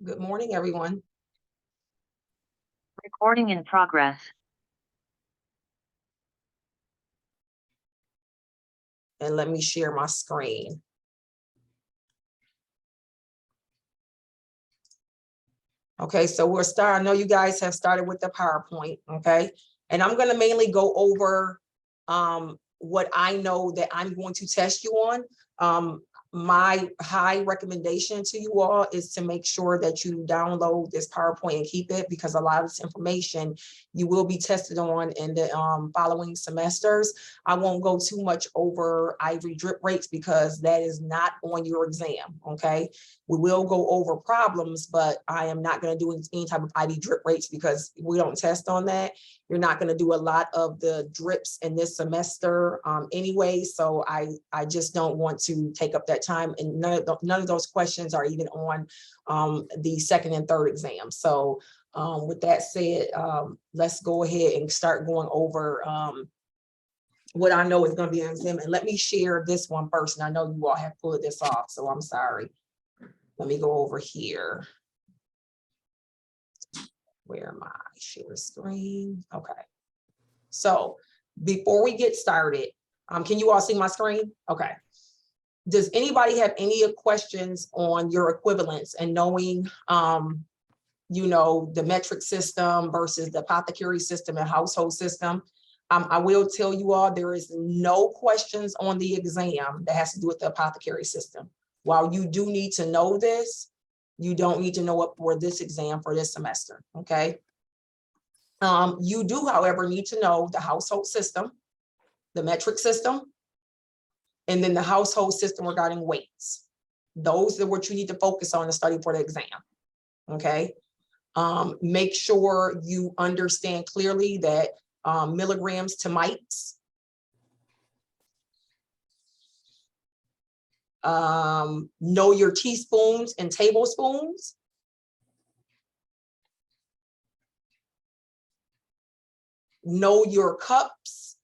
Good morning, everyone. Recording in progress. And let me share my screen. Okay, so we'll start. I know you guys have started with the PowerPoint, okay? And I'm going to mainly go over what I know that I'm going to test you on. My high recommendation to you all is to make sure that you download this PowerPoint and keep it, because a lot of this information you will be tested on in the following semesters. I won't go too much over IV drip rates because that is not on your exam, okay? We will go over problems, but I am not going to do any type of IV drip rates because we don't test on that. You're not going to do a lot of the drips in this semester anyway, so I just don't want to take up that time, and none of those questions are even on the second and third exam. So with that said, let's go ahead and start going over what I know is going to be an exam. And let me share this one first, and I know you all have pulled this off, so I'm sorry. Let me go over here. Where am I? Share screen. Okay. So before we get started, can you all see my screen? Okay. Does anybody have any questions on your equivalence and knowing, you know, the metric system versus the apothecary system and household system? I will tell you all, there is no questions on the exam that has to do with the apothecary system. While you do need to know this, you don't need to know it for this exam for this semester, okay? You do, however, need to know the household system, the metric system, and then the household system regarding weights. Those are what you need to focus on to study for the exam, okay? Make sure you understand clearly that milligrams to mites, know your teaspoons and tablespoons. Know your cups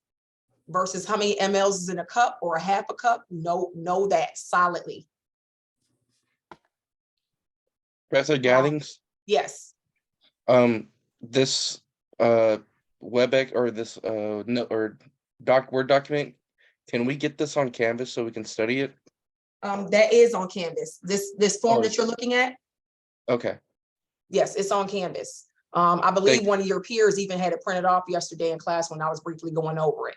versus how many mLs is in a cup or a half a cup. Know that solidly. Professor Gaddings? Yes. This WebEx or this Word document, can we get this on Canvas so we can study it? That is on Canvas. This form that you're looking at? Okay. Yes, it's on Canvas. I believe one of your peers even had it printed off yesterday in class when I was briefly going over it.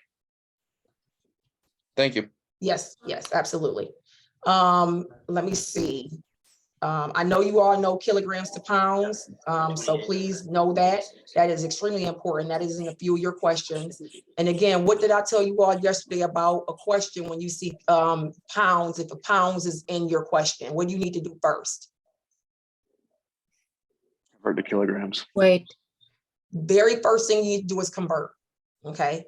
Thank you. Yes, yes, absolutely. Let me see. I know you all know kilograms to pounds, so please know that. That is extremely important. That is in a few of your questions. And again, what did I tell you all yesterday about a question when you see pounds? If a pounds is in your question, what do you need to do first? Convert to kilograms. Wait. Very first thing you do is convert, okay?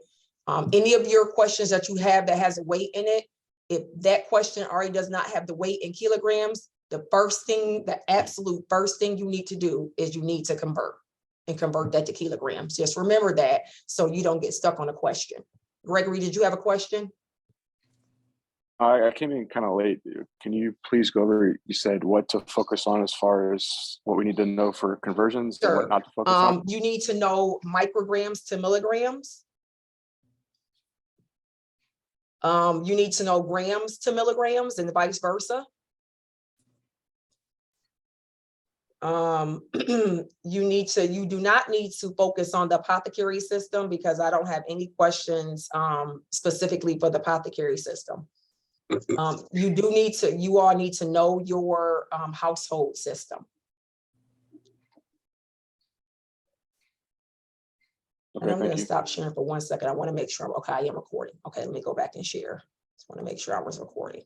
Any of your questions that you have that has a weight in it, if that question already does not have the weight in kilograms, the first thing, the absolute first thing you need to do is you need to convert that to kilograms. Just remember that so you don't get stuck on a question. Gregory, did you have a question? I came in kind of late. Can you please go over, you said what to focus on as far as what we need to know for conversions and what not to focus on? You need to know micrograms to milligrams. You need to know grams to milligrams and vice versa. You do not need to focus on the apothecary system because I don't have any questions specifically for the apothecary system. You all need to know your household system. Okay, And I'm going to you. stop sharing for 1 second. I want to make sure okay, I am recording. Okay, let me go back and share. Just want to make sure I was recording.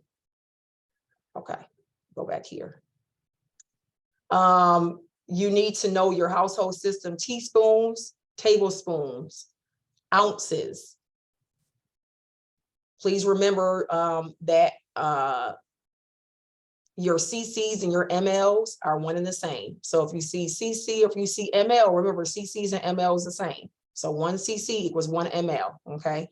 Okay, go back here. You need to know your household system: teaspoons, tablespoons, ounces. Please remember that your cc's and your mLs are one and the same. So if you see cc, if you see ml, remember cc's and ml is the same. So 1 cc equals 1 ml, okay?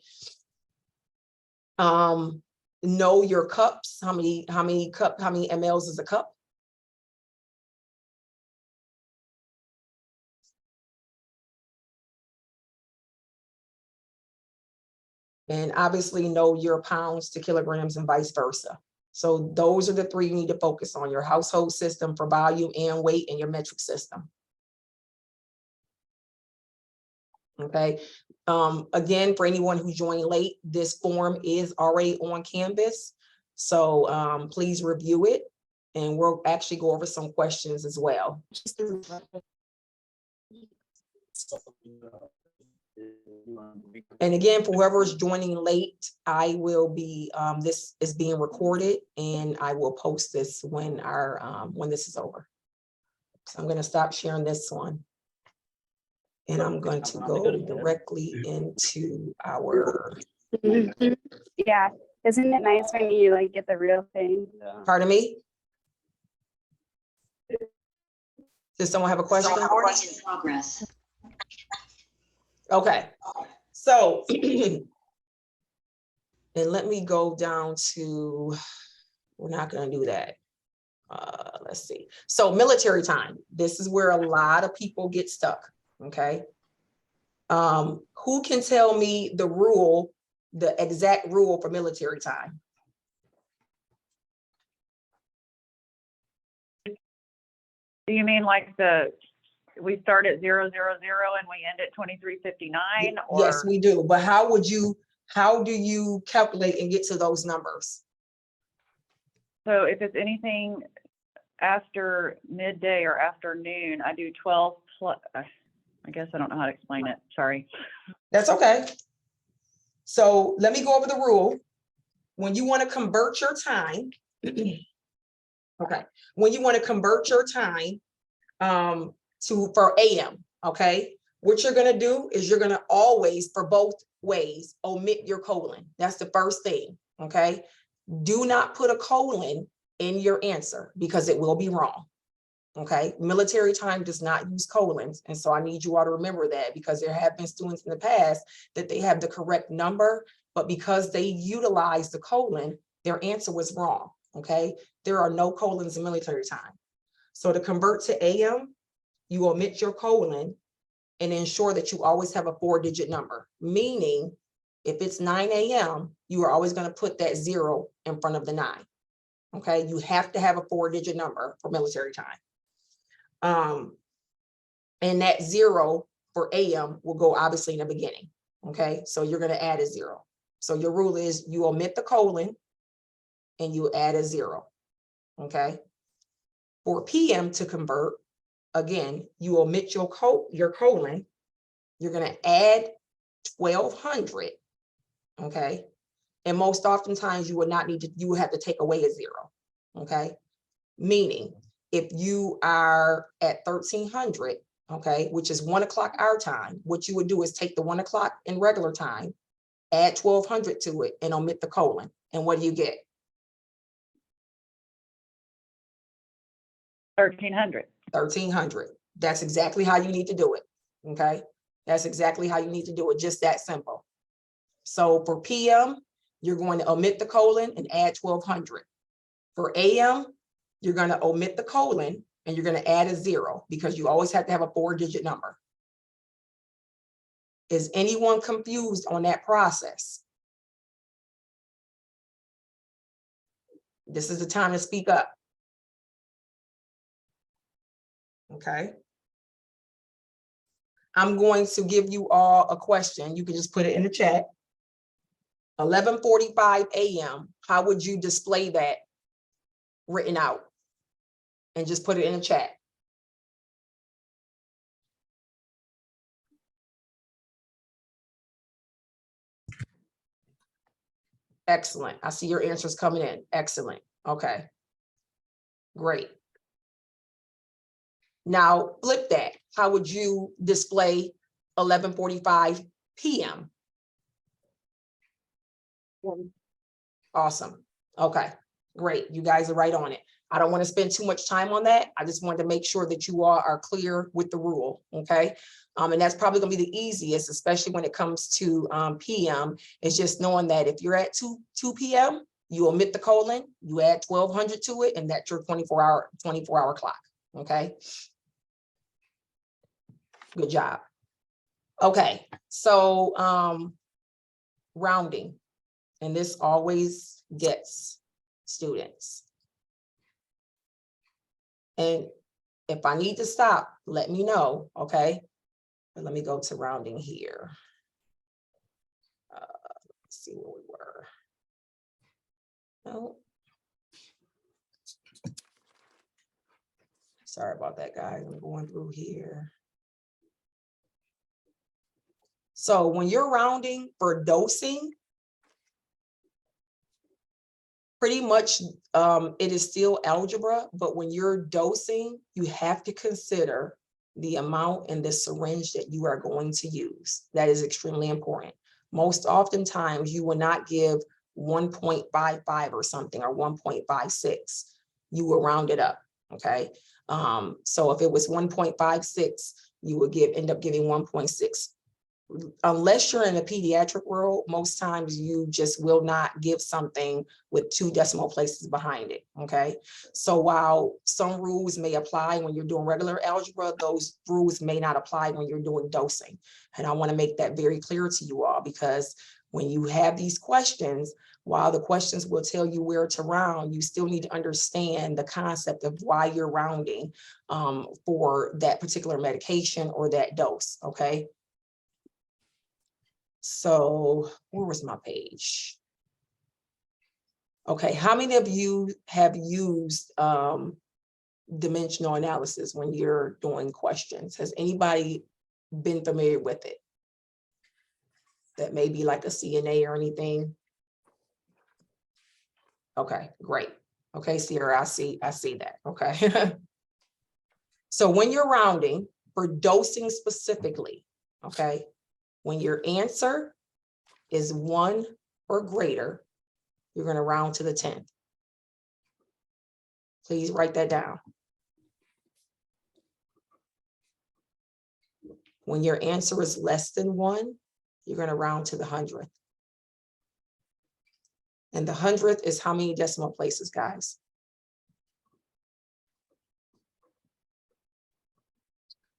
Know your cups, how many mLs is a cup? And obviously know your pounds to kilograms and vice versa. So those are the three you need to focus on: your household system for volume and weight, and your metric system. Okay. Again, for anyone who joined late, this form is already on Canvas. So please review it, and we'll actually go over some questions as well. And again, for whoever's joining late, I will be, this is being recorded, and I will post this when when this is over. So I'm gonna stop sharing this one. And I'm going to go directly into our, Yeah, isn't it nice when you like get the real thing? pardon me? Does someone have a question? Recording in progress. Okay, so and let me go down to, we're not gonna do that. Let's see. So military time, this is where a lot of people get stuck, okay? Who can tell me the rule, the exact rule for military time? Do you mean like we start at 000 and we end at 2359? Yes, we do. But how do you calculate and get to those numbers? So if it's anything after midday or afternoon, I do 12 plus, I guess I don't know how to explain it, sorry. That's okay. So let me go over the rule. When you want to convert your time, okay, when you want to convert your time for AM, okay, what you're going to do is you're going to always, for both ways, omit your colon. That's the first thing, okay? Do not put a colon in your answer because it will be wrong. Okay, military time does not use colons. And so I need you all to remember that, because there have been students in the past that they have the correct number, but because they utilized the colon, their answer was wrong. Okay, there are no colons in military time. So to convert to AM, you omit your colon and ensure that you always have a 4-digit number, meaning if it's 9 AM, you are always going to put that 0 in front of the 9. Okay, you have to have a 4-digit number for military time. And that 0 for AM will go obviously in the beginning. Okay, so you're going to add a 0. So your rule is you omit the colon and you add a 0. Okay, for PM to convert, again, you omit your colon, you're going to add 1200. Okay, and most oftentimes you would not need to, you would have to take away a 0. Okay, meaning if you are at 1300, okay, which is 1 o'clock our time, what you would do is take the 1 o'clock in regular time, add 1200 to it, and omit the colon. And what do you get? 1300. 1300. That's exactly how you need to do it. Okay, that's exactly how you need to do it. Just that simple. So for PM, you're going to omit the colon and add 1200. For AM, you're going to omit the colon and you're going to add a 0 because you always have to have a 4-digit number. Is anyone confused on that process? This is the time to speak up. Okay. I'm going to give you all a question. You can just put it in the chat. 11:45 AM, how would you display that written out? And just put it in the chat. Excellent. I see your answers coming in. Excellent. Okay. Great. Now flip that. How would you display 11:45 PM? Awesome. Okay, great. You guys are right on it. I don't want to spend too much time on that. I just wanted to make sure that you all are clear with the rule, okay? And that's probably gonna be the easiest, especially when it comes to PM, is just knowing that if you're at 2 PM, you omit the colon, you add 1200 to it, and that's your 24-hour clock, okay? Good job. Okay, so rounding, and this always gets students. And if I need to stop, let me know, okay? But let me go to rounding here. Let's see where we were. No. Sorry about that, guys. I'm going through here. So when you're rounding for dosing, pretty much it is still algebra, but when you're dosing, you have to consider the amount in the syringe that you are going to use. That is extremely important. Most oftentimes you will not give 1.55 or something, or 1.56. You will round it up, okay? So if it was 1.56, you would end up giving 1.6. Unless you're in the pediatric world, most times you just will not give something with 2 decimal places behind it, okay? So while some rules may apply when you're doing regular algebra, those rules may not apply when you're doing dosing. And I want to make that very clear to you all, because when you have these questions, while the questions will tell you where to round, you still need to understand the concept of why you're rounding for that particular medication or that dose, okay? So where was my page? Okay, how many of you have used dimensional analysis when you're doing questions? Has anybody been familiar with it? That may be like a CNA or anything? Okay, great. Okay, Sierra, I see that, okay. So when you're rounding for dosing specifically, okay, when your answer is 1 or greater, you're going to round to the 10th. Please write that down. When your answer is less than 1, you're going to round to the 100th. And the 100th is how many decimal places, guys?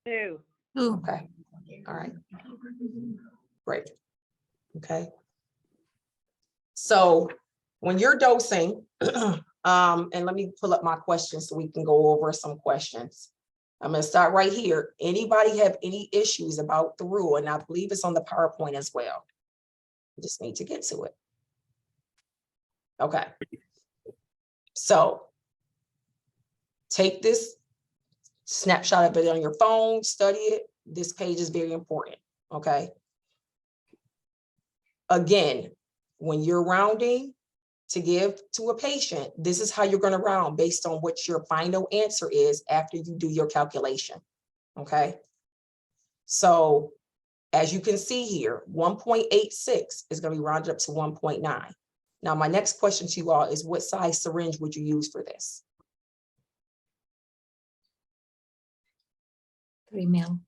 2. Okay, all right. Great, okay. So when you're dosing, and let me pull up my questions so we can go over some questions. I'm gonna start right here. Anybody have any issues about the rule? And I believe it's on the PowerPoint as well. I just need to get to it. Okay. So take this snapshot of it on your phone, study it. This page is very important, okay? Again, when you're rounding to give to a patient, this is how you're going to round based on what your final answer is after you do your calculation, okay? So as you can see here, 1.86 is going to be rounded up to 1.9. Now, my next question to you all is, what size syringe would you use for this? 3 ml.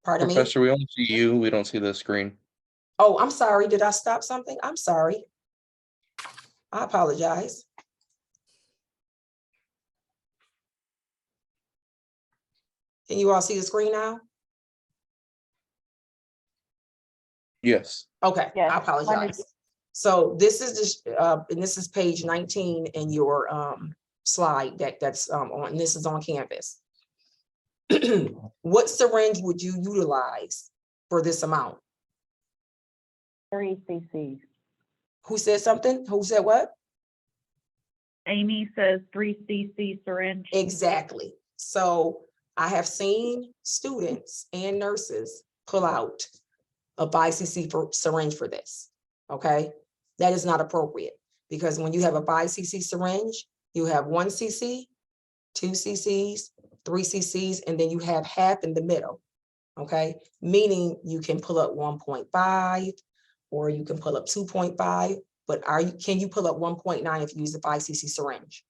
Pardon me? Professor, we only see you, we don't see the screen. Oh, I'm sorry. Did I stop something? I'm sorry. I apologize. Can you all see the screen now? Yes. Okay, Yes, I apologize. So this is just, and this is page 19 in your slide deck that's on, this is on Canvas. What syringe would you utilize for this amount? 3 cc. Who said something? Who said what? Amy says 3 cc syringe. Exactly. So I have seen students and nurses pull out a 5 cc syringe for this, okay? That is not appropriate, because when you have a 5 cc syringe, you have 1 cc, 2 cc's, 3 cc's, and then you have half in the middle, okay? Meaning you can pull up 1.5 or you can pull up 2.5, but can you pull up 1.9 if you use the 5 cc syringe?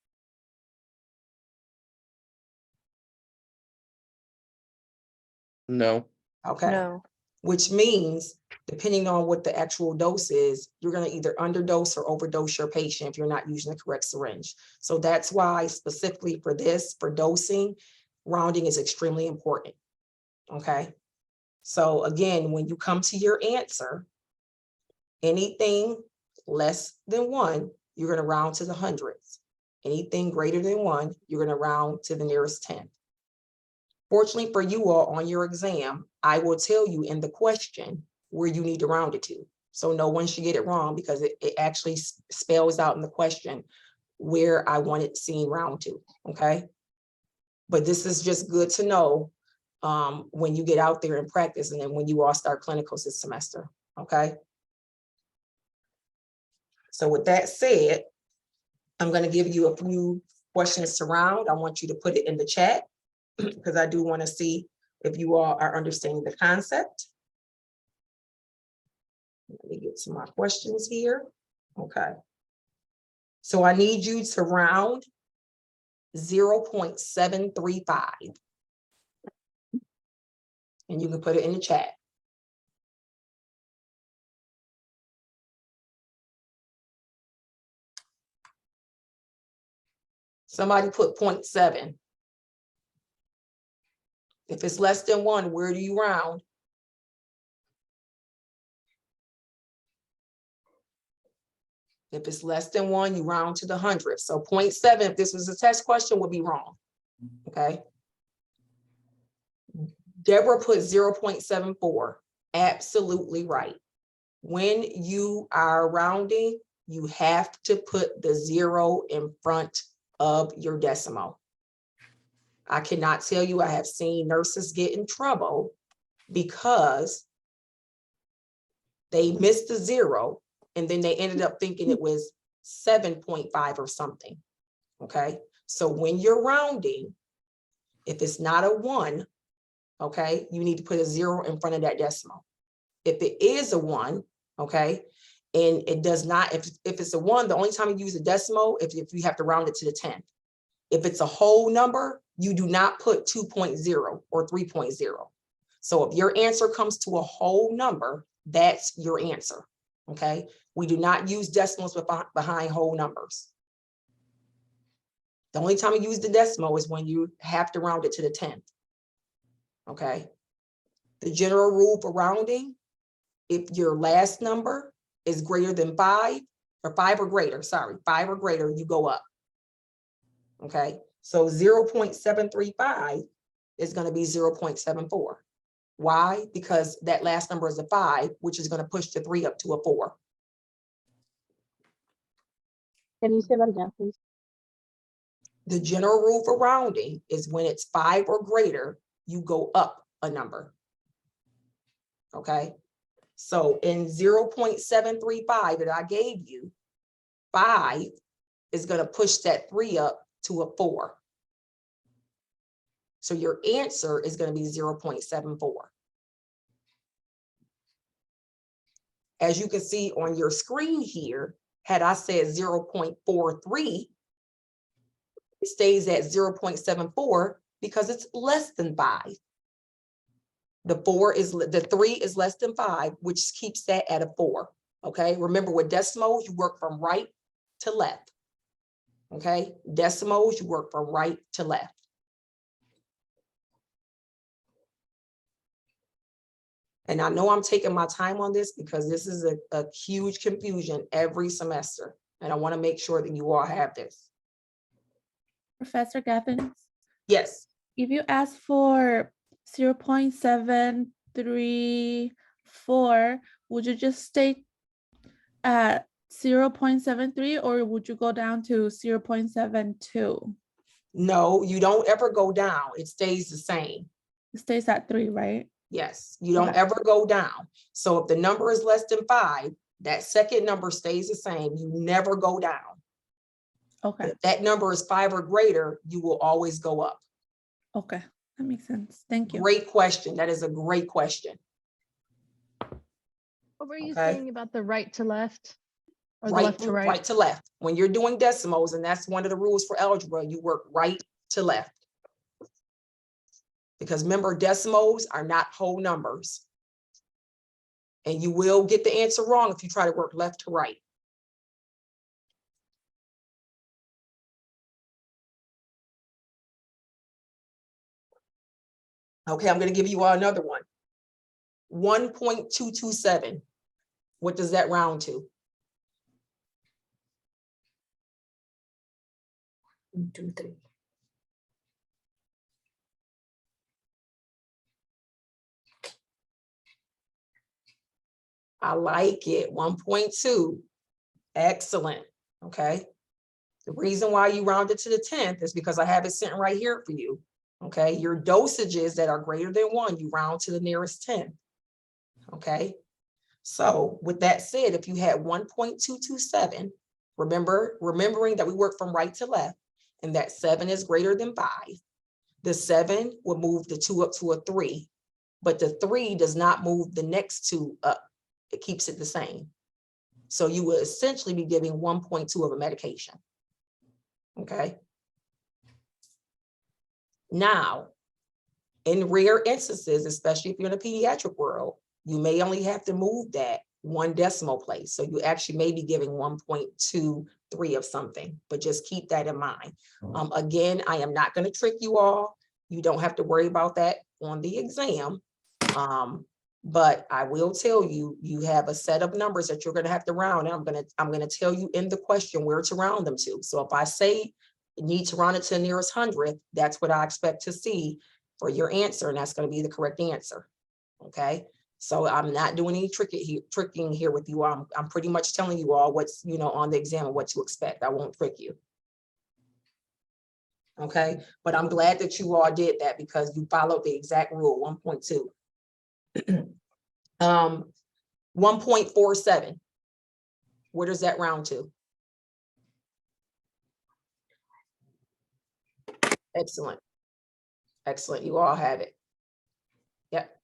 No. Okay. No. Which means, depending on what the actual dose is, you're going to either underdose or overdose your patient if you're not using the correct syringe. So that's why specifically for this, for dosing, rounding is extremely important. Okay. So again, when you come to your answer, Anything less than 1, you're gonna round to the hundreds. Anything greater than 1, you're gonna round to the nearest 10. Fortunately for you all, on your exam, I will tell you in the question where you need to round it to. So no one should get it wrong, because it actually spells out in the question where I want it seen round to, okay? But this is just good to know when you get out there and practice, and then when you all start clinicals this semester, okay? So with that said, I'm gonna give you a few questions to round. I want you to put it in the chat, because I do want to see if you all are understanding the concept. Let me get some more questions here. Okay. So I need you to round 0.735. And you can put it in the chat. Somebody put 0.7. If it's less than 1, where do you round? If it's less than 1, you round to the hundredth. So 0.7, if this was a test question, would be wrong. Okay. Deborah put 0.74. Absolutely right. When you are rounding, you have to put the 0 in front of your decimal. I cannot tell you, I have seen nurses get in trouble because they missed the 0 and then they ended up thinking it was 7.5 or something. Okay, so when you're rounding, if it's not a 1, okay, you need to put a 0 in front of that decimal. If it is a 1, okay, and it does not, if it's a 1, the only time you use a decimal, if you have to round it to the 10th. If it's a whole number, you do not put 2.0 or 3.0. So if your answer comes to a whole number, that's your answer, okay? We do not use decimals behind whole numbers. The only time you use the decimal is when you have to round it to the 10th, okay? The general rule for rounding, if your last number is greater than 5, or 5 or greater, sorry, 5 or greater, you go up. Okay, so 0.735 is going to be 0.74. Why? Because that last number is a 5, which is going to push the 3 up to a 4. Can you say that again, please? The general rule for rounding is when it's 5 or greater, you go up a number. Okay, so in 0.735 that I gave you, 5 is going to push that 3 up to a 4. So your answer is going to be 0.74. As you can see on your screen here, had I said 0.43, it stays at 0.74 because it's less than 5. The 3 is less than 5, which keeps that at a 4. Okay, remember with decimals, you work from right to left. Okay, decimals, you work from right to left. And I know I'm taking my time on this because this is a huge confusion every semester. And I want to make sure that you all have this. Professor Gathens, Yes, if you ask for 0.734, would you just stay at 0.73 or would you go down to 0.72? no, you don't ever go down. It stays the same. It stays at 3, right? Yes, you don't Okay. ever go down. So if the number is less than 5, that second number stays the same. You never go down. Okay, If that number is 5 or greater, you will always go up. okay, that makes sense. Thank you. Great question. That is a great question. What were you Okay. saying about the right to left? Or the Right, left to right? right to left. When you're doing decimals, and that's one of the rules for algebra, you work right to left. Because remember, decimals are not whole numbers. And you will get the answer wrong if you try to work left to right. Okay, I'm going to give you another one. 1.227. What does that round to? 1, 2, 3. I like it, 1.2. Excellent, okay? The reason why you rounded to the 10th is because I have it sitting right here for you, okay? Your dosages that are greater than 1, you round to the nearest 10, okay? So with that said, if you had 1.227, remembering that we work from right to left, and that 7 is greater than 5, the 7 will move the 2 up to a 3, but the 3 does not move the next 2 up. It keeps it the same. So you will essentially be giving 1.2 of a medication. Okay. Now, in rare instances, especially if you're in the pediatric world, you may only have to move that 1 decimal place. So you actually may be giving 1.23 of something, but just keep that in mind. Again, I am not going to trick you all. You don't have to worry about that on the exam. But I will tell you, you have a set of numbers that you're going to have to round, and I'm going to tell you in the question where to round them to. So if I say you need to round it to the nearest 100th, that's what I expect to see for your answer, and that's going to be the correct answer. Okay, so I'm not doing any tricking here with you. I'm pretty much telling you all what's, you know, on the exam and what to expect. I won't trick you. Okay, but I'm glad that you all did that because you followed the exact rule, 1.2. 1.47. Where does that round to? Excellent. Excellent. You all have it. Yep.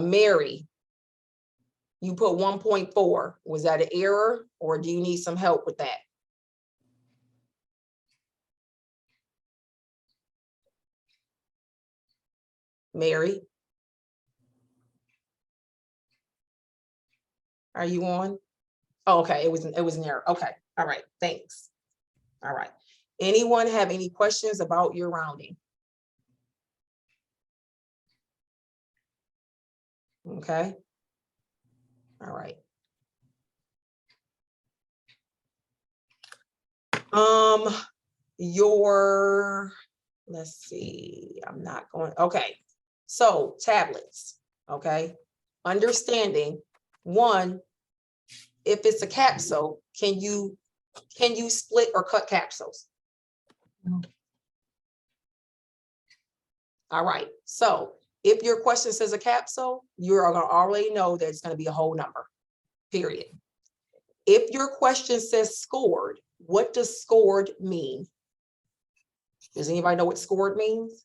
Mary, you put 1.4. Was that an error or do you need some help with that? Mary? Are you on? Oh, okay, it was an error. Okay, all right, thanks. All right. Anyone have any questions about your rounding? Okay. All right. Let's see, I'm not going, okay. So tablets, okay. Understanding, one, if it's a capsule, can you split or cut capsules? No. All right, so if your question says a capsule, you're gonna already know that it's gonna be a whole number, period. If your question says scored, what does scored mean? Does anybody know what scored means?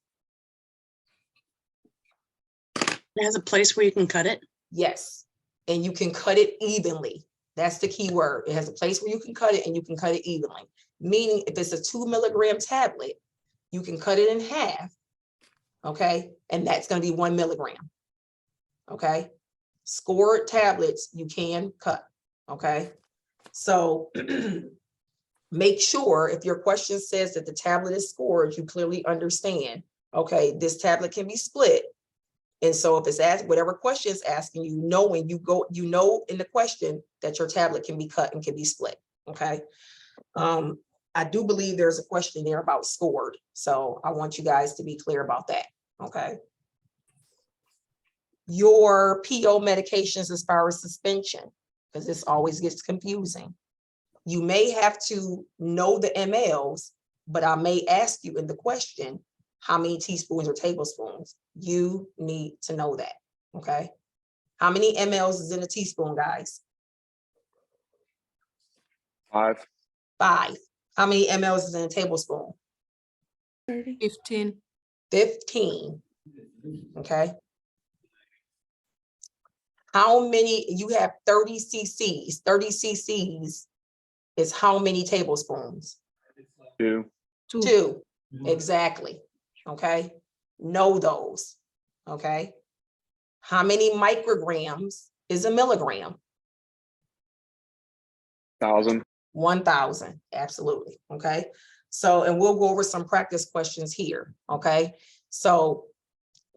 It has a place where you can cut it. Yes, and you can cut it evenly. That's the key word. It has a place where you can cut it and you can cut it evenly. Meaning if it's a 2 milligram tablet, you can cut it in half, okay? And that's gonna be 1 milligram, okay? Scored tablets, you can cut, okay? So make sure if your question says that the tablet is scored, you clearly understand, okay, this tablet can be split. And so if it's asked, whatever question is asking you, when you go, you know in the question that your tablet can be cut and can be split, okay? I do believe there's a question there about scored. So I want you guys to be clear about that, okay? Your PO medications as far as suspension, because this always gets confusing. You may have to know the mLs, but I may ask you in the question, how many teaspoons or tablespoons? You need to know that, okay? How many mLs is in a teaspoon, guys? 5. 5. How many mLs is in a tablespoon? 30. 15. 15, okay? How many, you have 30 cc's. 30 cc's is how many tablespoons? 2. 2, exactly, okay? Know those, okay? How many micrograms is a milligram? 1,000. 1,000, absolutely, okay? So, and we'll go over some practice questions here, okay? So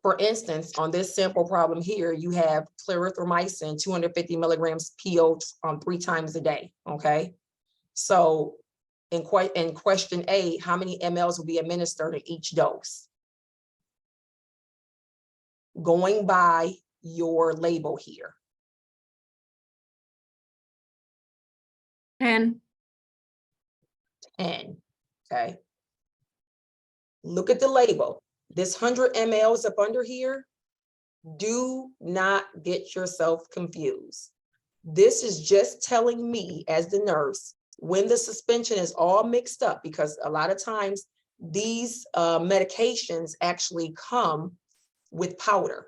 For instance, on this sample problem here, you have clarithromycin, 250 milligrams PO 3 times a day, okay? So in question A, how many mLs will be administered in each dose? Going by your label here. 10. 10, okay? Look at the label. This 100 mLs up under here, do not get yourself confused. This is just telling me as the nurse, when the suspension is all mixed up, because a lot of times these medications actually come with powder.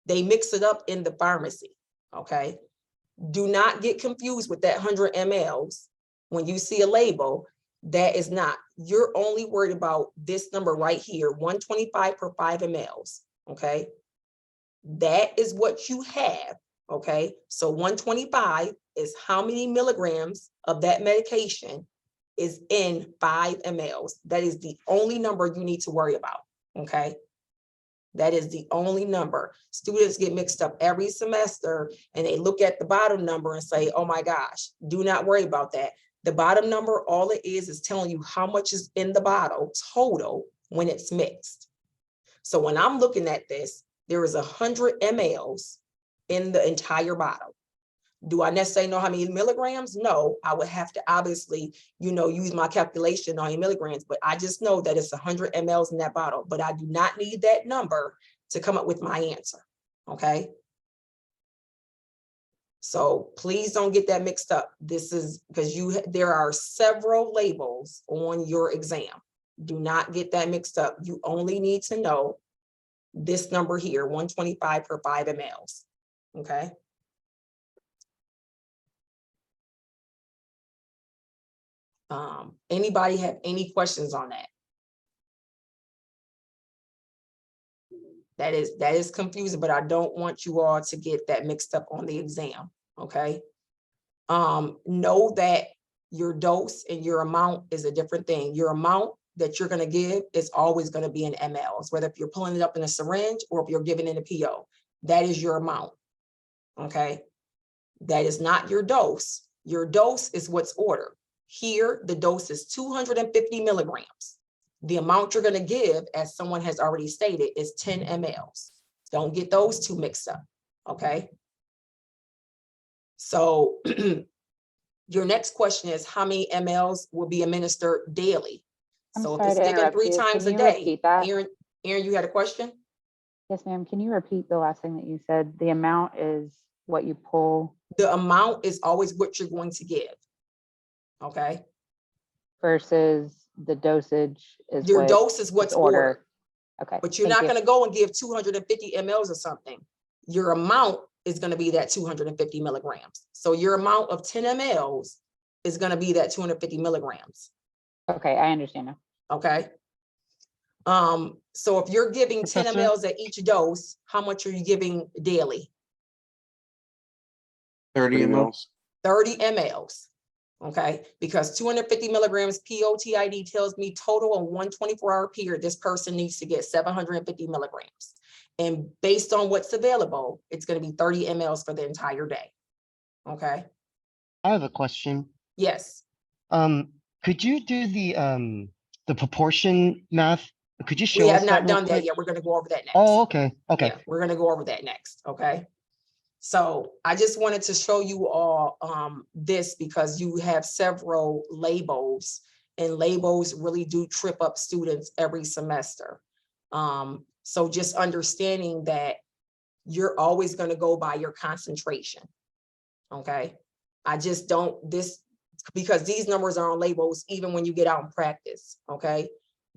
They mix it up in the pharmacy, okay? Do not get confused with that 100 mLs. When you see a label, that is not. You're only worried about this number right here, 125 per 5 mLs, okay? That is what you have, okay? So 125 is how many milligrams of that medication is in 5 mLs. That is the only number you need to worry about, okay? That is the only number. Students get mixed up every semester and they look at the bottom number and say, oh my gosh, do not worry about that. The bottom number, all it is telling you how much is in the bottle total when it's mixed. So when I'm looking at this, there is 100 mLs in the entire bottle. Do I necessarily know how many milligrams? No, I would have to obviously, use my calculation on milligrams, but I just know that it's 100 mLs in that bottle, but I do not need that number to come up with my answer, okay? So please don't get that mixed up. This is because there are several labels on your exam. Do not get that mixed up. You only need to know this number here, 125 per 5 mLs, okay? Anybody have any questions on that? That is confusing, but I don't want you all to get that mixed up on the exam, okay? Know that your dose and your amount is a different thing. Your amount that you're gonna give is always gonna be in mLs, whether if you're pulling it up in a syringe or if you're giving it a PO, that is your amount, okay? That is not your dose. Your dose is what's ordered. Here, the dose is 250 milligrams. The amount you're going to give, as someone has already stated, is 10 mLs. Don't get those two mixed up, okay? So your next question is how many mLs will be administered daily? I'm So if sorry it's to given interrupt 3 you. times Can a you day, repeat that? Aaron, you had a question? Yes, ma'am. Can you repeat the last thing that you said? The amount is what you pull The amount is always what you're going to give, okay? versus the dosage is Your what dose is what's ordered. Okay. But you're thank not you. going to go and give 250 mLs or something. Your amount is going to be that 250 milligrams. So your amount of 10 mLs is going to be that 250 milligrams. Okay, I understand now. Okay. So if you're giving 10 Professor? mLs at each dose, how much are you giving daily? 30 ml. Emails. 30 mLs. Okay, because 250 milligrams POTID tells me total on 1 24-hour period, this person needs to get 750 milligrams. And based on what's available, it's going to be 30 mLs for the entire day. Okay, I have a question. yes. Could you do the proportion math? Could you We show have us not that real done that quick? yet. We're going to go over that next. Oh, okay, okay. Yeah, we're going to go over that next. Okay. So I just wanted to show you all this because you have several labels and labels really do trip up students every semester. So just understanding that you're always going to go by your concentration. Okay. I just don't because these numbers are on labels even when you get out in practice. Okay.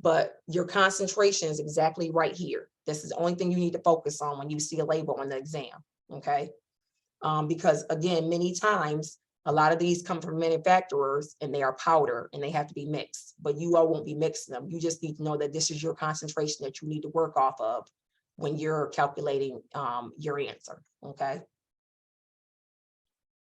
But your concentration is exactly right here. This is the only thing you need to focus on when you see a label on the exam. Okay. Because again, many times a lot of these come from manufacturers and they are powder and they have to be mixed, but you all won't be mixing them. You just need to know that this is your concentration that you need to work off of when you're calculating your answer. Okay.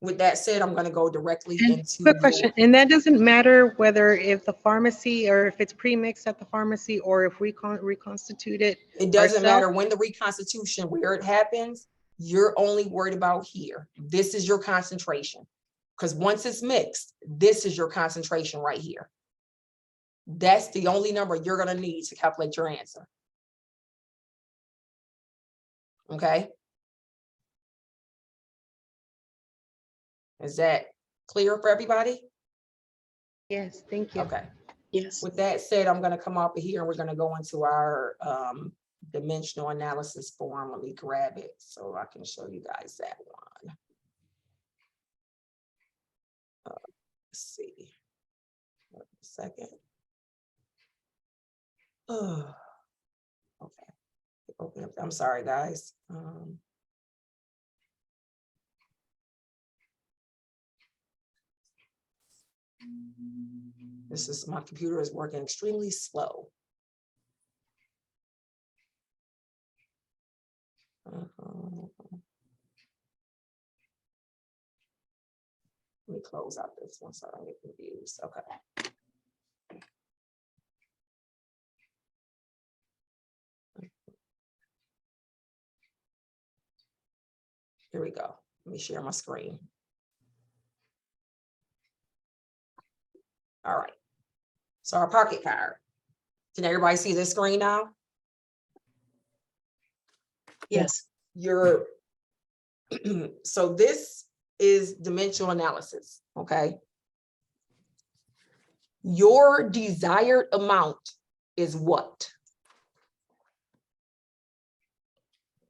With that said, I'm gonna go directly And into. quick question, and that doesn't matter whether if the pharmacy or if it's pre-mixed at the pharmacy or if we reconstitute it? It doesn't matter ourselves? when the reconstitution, where it happens, you're only worried about here. This is your concentration. Because once it's mixed, this is your concentration right here. That's the only number you're gonna need to calculate your answer. Okay? Is that clear for everybody? Yes, thank you. Okay. Yes. With that said, I'm gonna come up here and we're gonna go into our dimensional analysis form. Let me grab it so I can show you guys that one. Let's see. Wait a second. Oh, okay. Open up. I'm sorry, guys. This is, my computer is working extremely slow. Let me close out this one so I don't get confused. Okay. Here we go. Let me share my screen. All right. So our pocket card. Can everybody see this screen now? Yes. Your so this is dimensional analysis, okay? Your desired amount is what?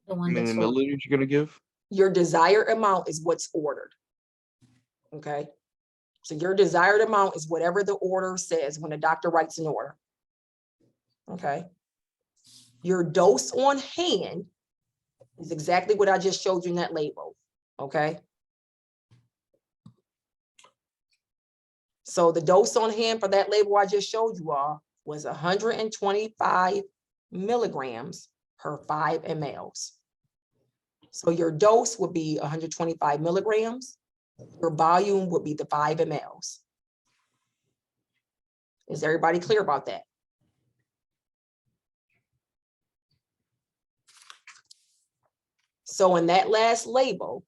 The How one many that's milliliters you're gonna give? Your desired amount is what's ordered. Okay. So your desired amount is whatever the order says when the doctor writes an order. Okay. Your dose on hand is exactly what I just showed you in that label. Okay. So the dose on hand for that label I just showed you all was 125 milligrams per 5 mLs. So your dose would be 125 milligrams. Your volume would be the 5 mLs. Is everybody clear about that? So in that last label,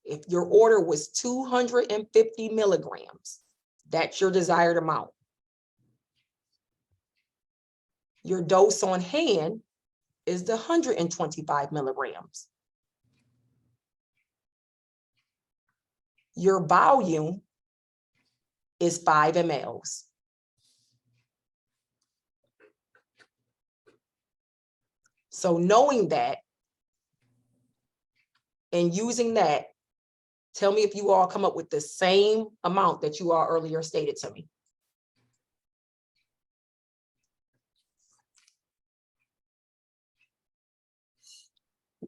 if your order was 250 milligrams, that's your desired amount. Your dose on hand is the 125 milligrams. Your volume is 5 mLs. So knowing that and using that, tell me if you all come up with the same amount that you all earlier stated to me.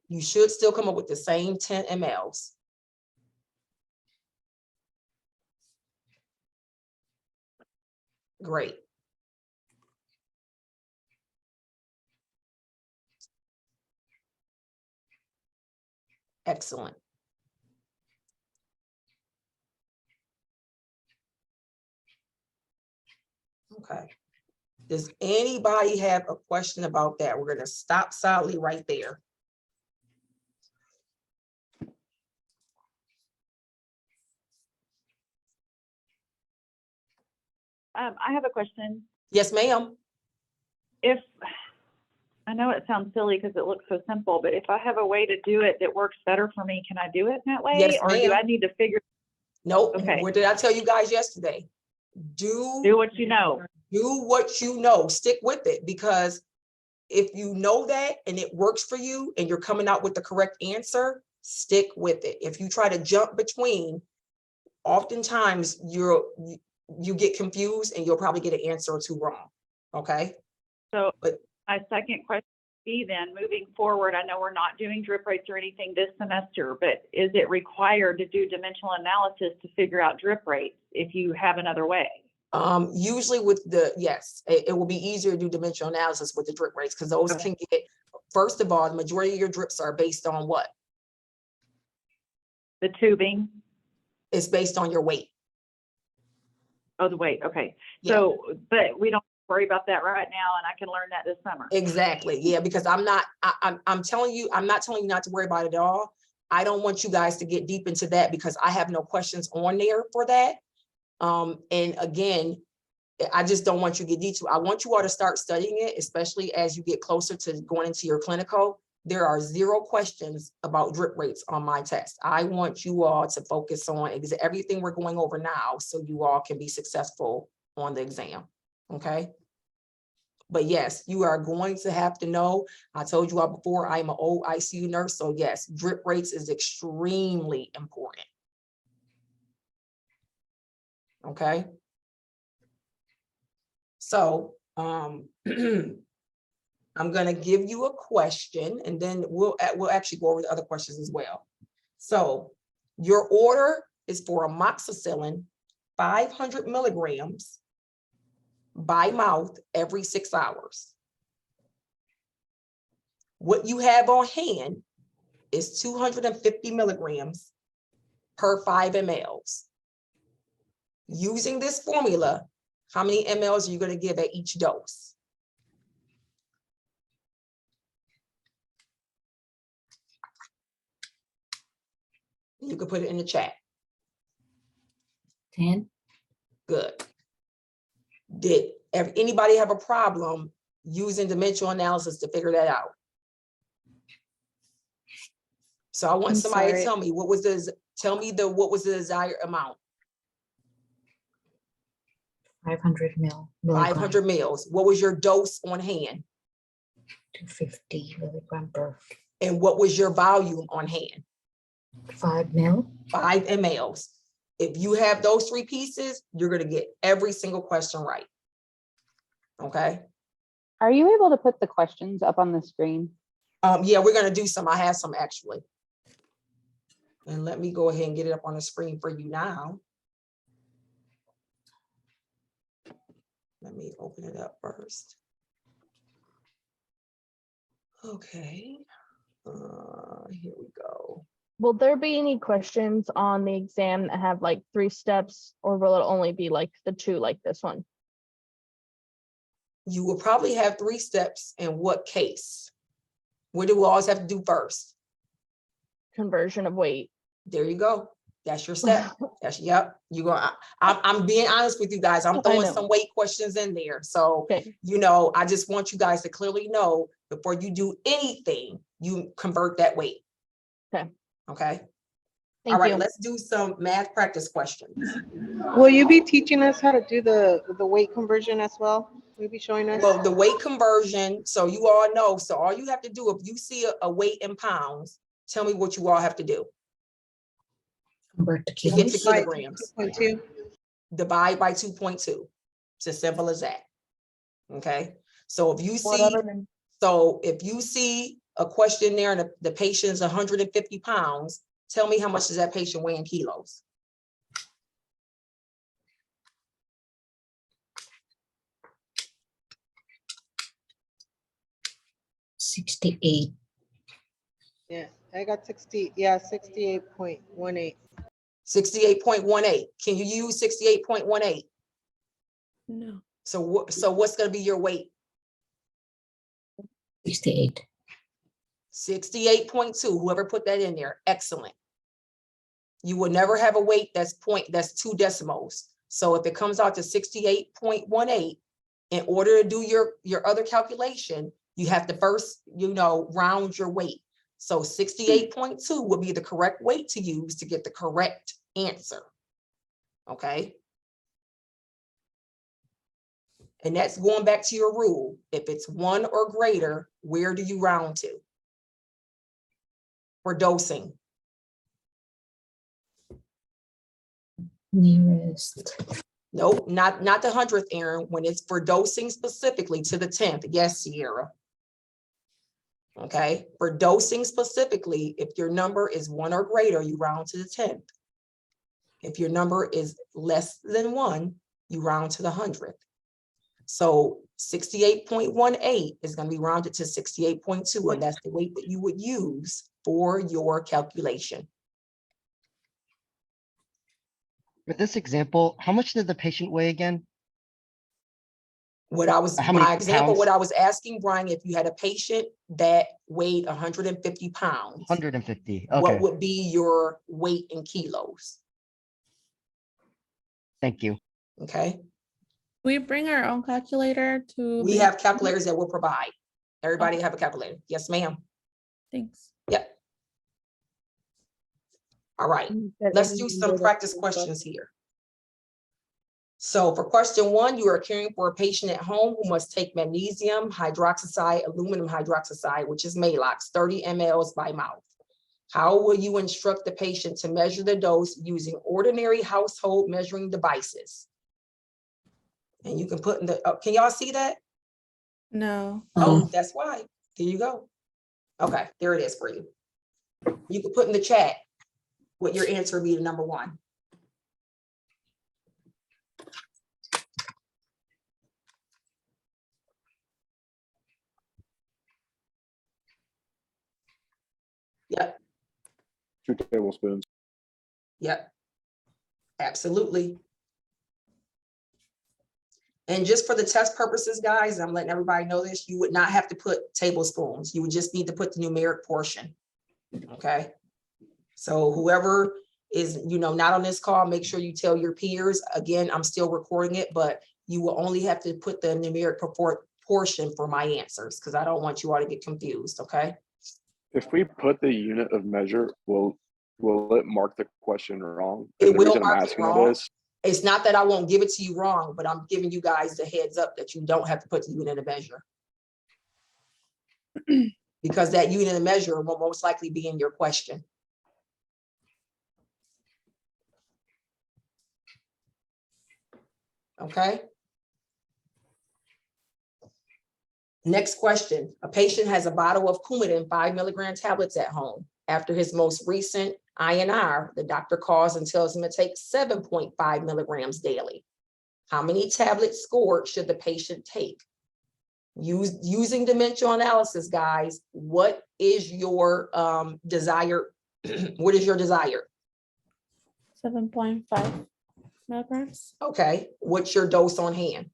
You should still come up with the same 10 mLs. Great. Excellent. Okay. Does anybody have a question about that? We're going to stop solidly right there. I have a question. Yes, ma'am. If, I know it sounds silly because it looks so simple, but if I have a way to do it that works better for me, can I do it that way? Yes, Or do ma'am. I need to figure, Nope. Okay. What did I tell you guys yesterday? Do what you know? do what you know, stick with it, because if you know that and it works for you and you're coming out with the correct answer, stick with it. If you try to jump between, oftentimes you get confused and you'll probably get an answer or two wrong. Okay. So But- my second question would be then, moving forward, I know we're not doing drip rates or anything this semester, but is it required to do dimensional analysis to figure out drip rates if you have another way? Usually with the, yes, it will be easier to do dimensional analysis with the drip rates because those Okay. can get, first of all, the majority of your drips are based on what? The tubing? It's based on your weight. Oh, the weight, okay. Yeah. So, but we don't worry about that right now, and I can learn that this summer. Exactly, yeah, because I'm telling you, I'm not telling you not to worry about it at all. I don't want you guys to get deep into that because I have no questions on there for that. And again, I just don't want you to get deep. I want you all to start studying it, especially as you get closer to going into your clinical. There are 0 questions about drip rates on my test. I want you all to focus on everything we're going over now so you all can be successful on the exam, okay? But yes, you are going to have to know, I told you all before, I'm an old ICU nurse, so yes, drip rates is extremely important. Okay? So, I'm gonna give you a question and then we'll actually go over the other questions as well. So your order is for amoxicillin, 500 milligrams by mouth every 6 hours. What you have on hand is 250 milligrams per 5 mLs. Using this formula, how many mLs are you going to give at each dose? You can put it in the chat. 10. Good. Did anybody have a problem using dimensional analysis to figure that out? So I want I'm somebody to sorry. tell me what was what was the desired amount? 500 milligram. 500 mils. What was your dose on hand? 250 milligram per And what was your volume on hand? 5 mil. 5 mLs. If you have those 3 pieces, you're going to get every single question right. Okay. Are you able to put the questions up on the screen? Yeah, we're going to do some. I have some actually. And let me go ahead and get it up on the screen for you now. Let me open it up first. Okay. Here we go. Will there be any questions on the exam that have like 3 steps, or will it only be like the 2 like this one? You will probably have 3 steps in what case? What do we always have to do first? Conversion of weight. There you go. That's your step. That's, yep. You go. I'm being honest with you guys. I'm I throwing know. some weight questions in there. So, Okay. you know, I just want you guys to clearly know before you do anything, you convert that weight. Okay. Okay. Thank All right, you. let's do some math practice questions. Will you be teaching us how to do the weight conversion as well? Will you be showing us? Well, the weight conversion, so you all know, so all you have to do, if you see a weight in pounds, tell me what you all have to do. Convert to To get to kilos. kilograms. 2.2. Divide by 2.2. It's as simple as that. Okay, so if you see, Whatever. Then. so if you see a question there and the patient's 150 pounds, tell me how much does that patient weigh in kilos? $68. Yeah, I got 60. Yeah, 68.18. 68.18. Can you use 68.18? No. So what's going to be your weight? 68. 68.2. Whoever put that in there, excellent. You will never have a weight that's 2 decimals. So if it comes out to 68.18, in order to do your other calculation, you have to first, round your weight. So 68.2 would be the correct weight to use to get the correct answer. Okay. And that's going back to your rule. If it's 1 or greater, where do you round to? For dosing. Nearest. Nope, not the 100th, Aaron. When it's for dosing specifically to the 10th. Yes, Sierra. Okay, for dosing specifically, if your number is 1 or greater, you round to the 10th. If your number is less than 1, you round to the 100th. So 68.18 is going to be rounded to 68.2, and that's the weight that you would use for your calculation. With this example, how much did the patient weigh again? What I was, How many my example, pounds? what I was asking Brian, if you had a patient that weighed 150 pounds, 150. what Okay, would be your weight in kilos? thank you. Okay, We bring our own calculator to. we be- have calculators that will provide. Everybody have a calculator. Yes, ma'am. Thanks. Yep. All right, let's do some practice questions here. So for question 1, you are caring for a patient at home who must take magnesium hydroxide, aluminum hydroxide, which is Maalox, 30 mLs by mouth. How will you instruct the patient to measure the dose using ordinary household measuring devices? And you can put in the, can y'all see that? No. Oh, that's why. There you go. Okay, there it is for you. You can put in the chat what your answer would be to number 1. Yep, 2 tablespoons. yep. Absolutely. And just for the test purposes, guys, I'm letting everybody know this, you would not have to put tablespoons. You would just need to put the numeric portion. Okay. So whoever is, not on this call, make sure you tell your peers. Again, I'm still recording it, but you will only have to put the numeric portion for my answers because I don't want you all to get confused. Okay. If we put the unit of measure, will it mark the question wrong? It And the will reason I'm mark it asking wrong. it is, It's not that I won't give it to you wrong, but I'm giving you guys the heads up that you don't have to put the unit of measure. Because that unit of measure will most likely be in your question. Okay. Next question. A patient has a bottle of Coumadin 5 milligram tablets at home. After his most recent INR, the doctor calls and tells him to take 7.5 milligrams daily. How many tablets scored should the patient take? Using dimensional analysis, guys, what is your desire? What is your desire? 7.5 milligrams. Okay, what's your dose on hand?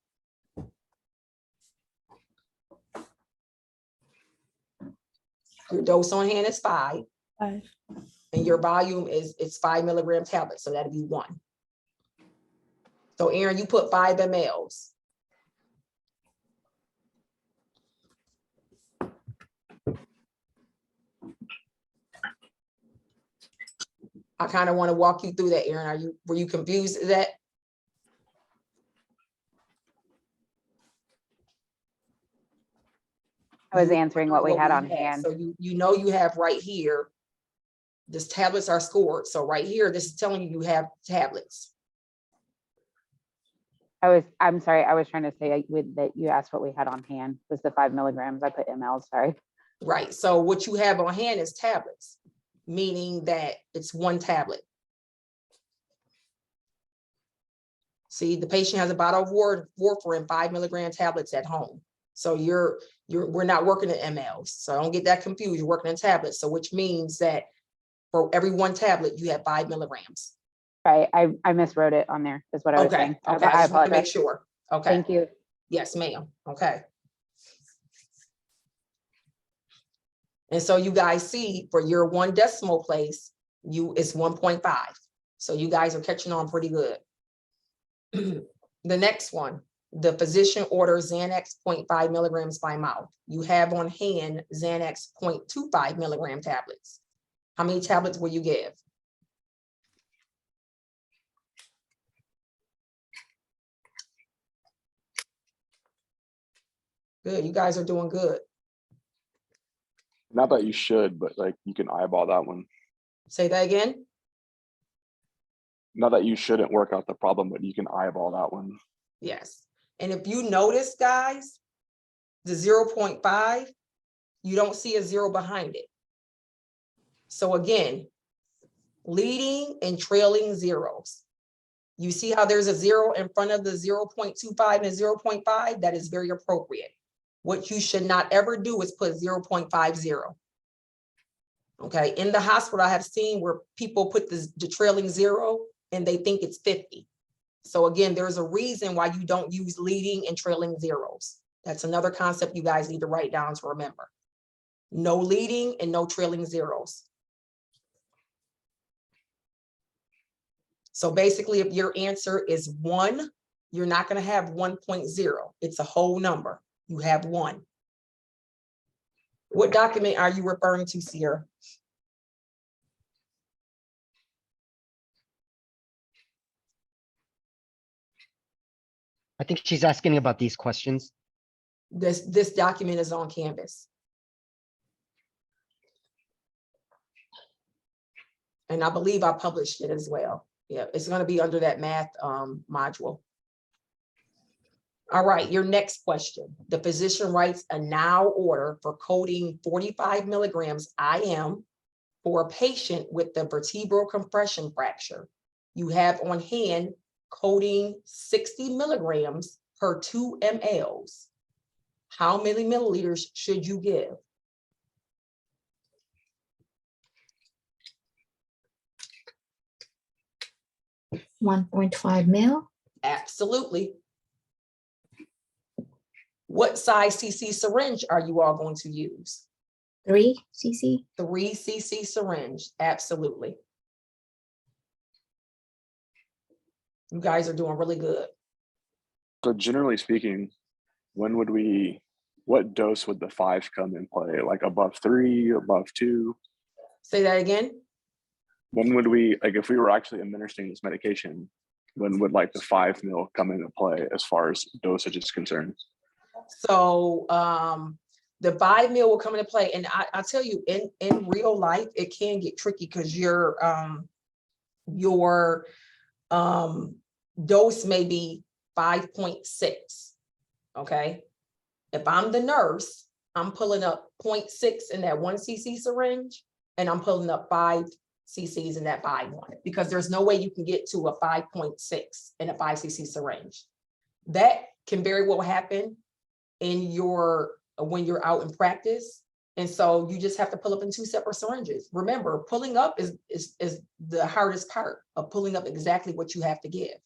Your dose on hand is 5. 5. And your volume it's 5 milligram tablets, so that'd be 1. So Aaron, you put 5 mLs. I kind of want to walk you through that, Aaron. Were you confused at that? I was answering what we had on hand. So you have right here, this tablets are scored. So right here, this is telling you have tablets. I'm sorry, I was trying to say that you asked what we had on hand was the 5 milligrams. I put mL, sorry. Right. So what you have on hand is tablets, meaning that it's 1 tablet. See, the patient has a bottle of warfarin 5 milligram tablets at home. So we're not working in mLs. So don't get that confused. You're working in tablets. So which means that for every 1 tablet, you have 5 milligrams. Right, I miswrote it on there, is what I was Okay. saying. Okay. I I just want to make apologize. sure. Okay. Thank you. Yes, ma'am. Okay. And so you guys see for your 1 decimal place, it's 1.5. So you guys are catching on pretty good. The next one, the physician orders Xanax 0.5 milligrams by mouth. You have on hand Xanax 0.25 milligram tablets. How many tablets will you give? Good, you guys are doing good. not that you should, but like you can eyeball that one. Say that again. Not that you shouldn't work out the problem, but you can eyeball that one. Yes. And if you notice, guys, the 0.5, you don't see a 0 behind it. So again, leading and trailing zeros. You see how there's a 0 in front of the 0.25 and 0.5? That is very appropriate. What you should not ever do is put 0.50. Okay, in the hospital, I have seen where people put the trailing 0 and they think it's 50. So again, there's a reason why you don't use leading and trailing zeros. That's another concept you guys need to write down to remember. No leading and no trailing zeros. So basically, if your answer is 1, you're not going to have 1.0. It's a whole number. You have 1. What document are you referring to, Sierra? I think she's asking about these questions. This document is on Canvas. And I believe I published it as well. Yeah, it's going to be under that math module. All right, your next question. The physician writes a now order for coding 45 milligrams IM for a patient with the vertebral compression fracture. You have on hand coding 60 milligrams per 2 mLs. How many milliliters should you give? 1.5 mil, Absolutely. What size cc syringe are you all going to use? 3 cc. 3 cc syringe, absolutely. You guys are doing really good. So generally speaking, when would we, what dose would the 5 come in play? Like above 3, above 2? Say that again. When would we, like if we were actually administering this medication, when would like the 5 mil come into play as far as dosage is concerned? So the 5 mil will come into play. And I tell you, in real life, it can get tricky because your dose may be 5.6. Okay. If I'm the nurse, I'm pulling up 0.6 in that 1 cc syringe, and I'm pulling up 5 cc's in that 5 one, because there's no way you can get to a 5.6 in a 5 cc syringe. That can very well happen in when you're out in practice. And so you just have to pull up in 2 separate syringes. Remember, pulling up is the hardest part of pulling up exactly what you have to give.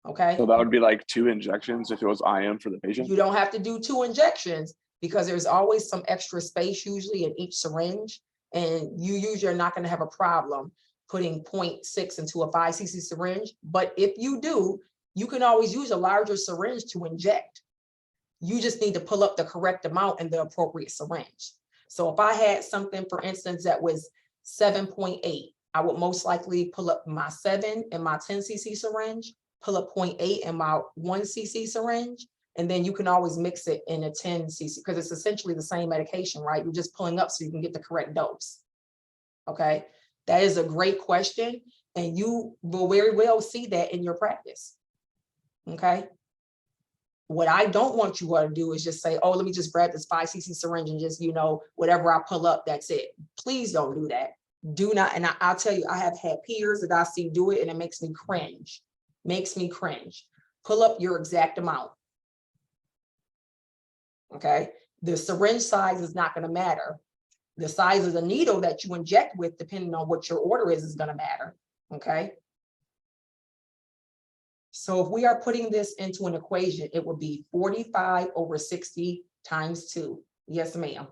Okay. So that would be like 2 injections if it was IM for the patient? You don't have to do 2 injections because there's always some extra space usually in each syringe. And you usually are not going to have a problem putting 0.6 into a 5 cc syringe. But if you do, you can always use a larger syringe to inject. You just need to pull up the correct amount in the appropriate syringe. So if I had something, for instance, that was 7.8, I would most likely pull up my 7 in my 10 cc syringe, pull up 0.8 in my 1 cc syringe, and then you can always mix it in a 10 cc because it's essentially the same medication, right? You're just pulling up so you can get the correct dose. Okay, that is a great question, and you will very well see that in your practice. Okay. What I don't want you all to do is just say, oh, let me just grab this 5 cc syringe and just, whatever I pull up, that's it. Please don't do that. Do not. And I'll tell you, I have had peers that I see do it and it makes me cringe. Makes me cringe. Pull up your exact amount. Okay. The syringe size is not going to matter. The size of the needle that you inject with, depending on what your order is going to matter. Okay. So if we are putting this into an equation, it would be 45 over 60 times 2. Yes, ma'am.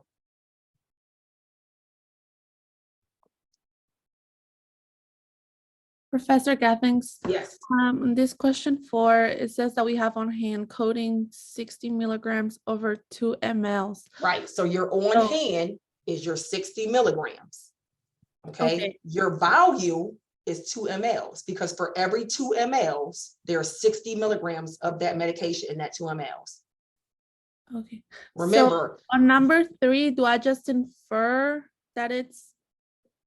Professor Gathings, Yes. this question 4, it says that we have on hand coding 60 milligrams over 2 mLs. Right. So your on hand is your 60 milligrams. Okay. Your value is 2 mLs because for every 2 mLs, there are 60 milligrams of that medication in that 2 mLs. Okay. Remember, so on number 3, do I just infer that it's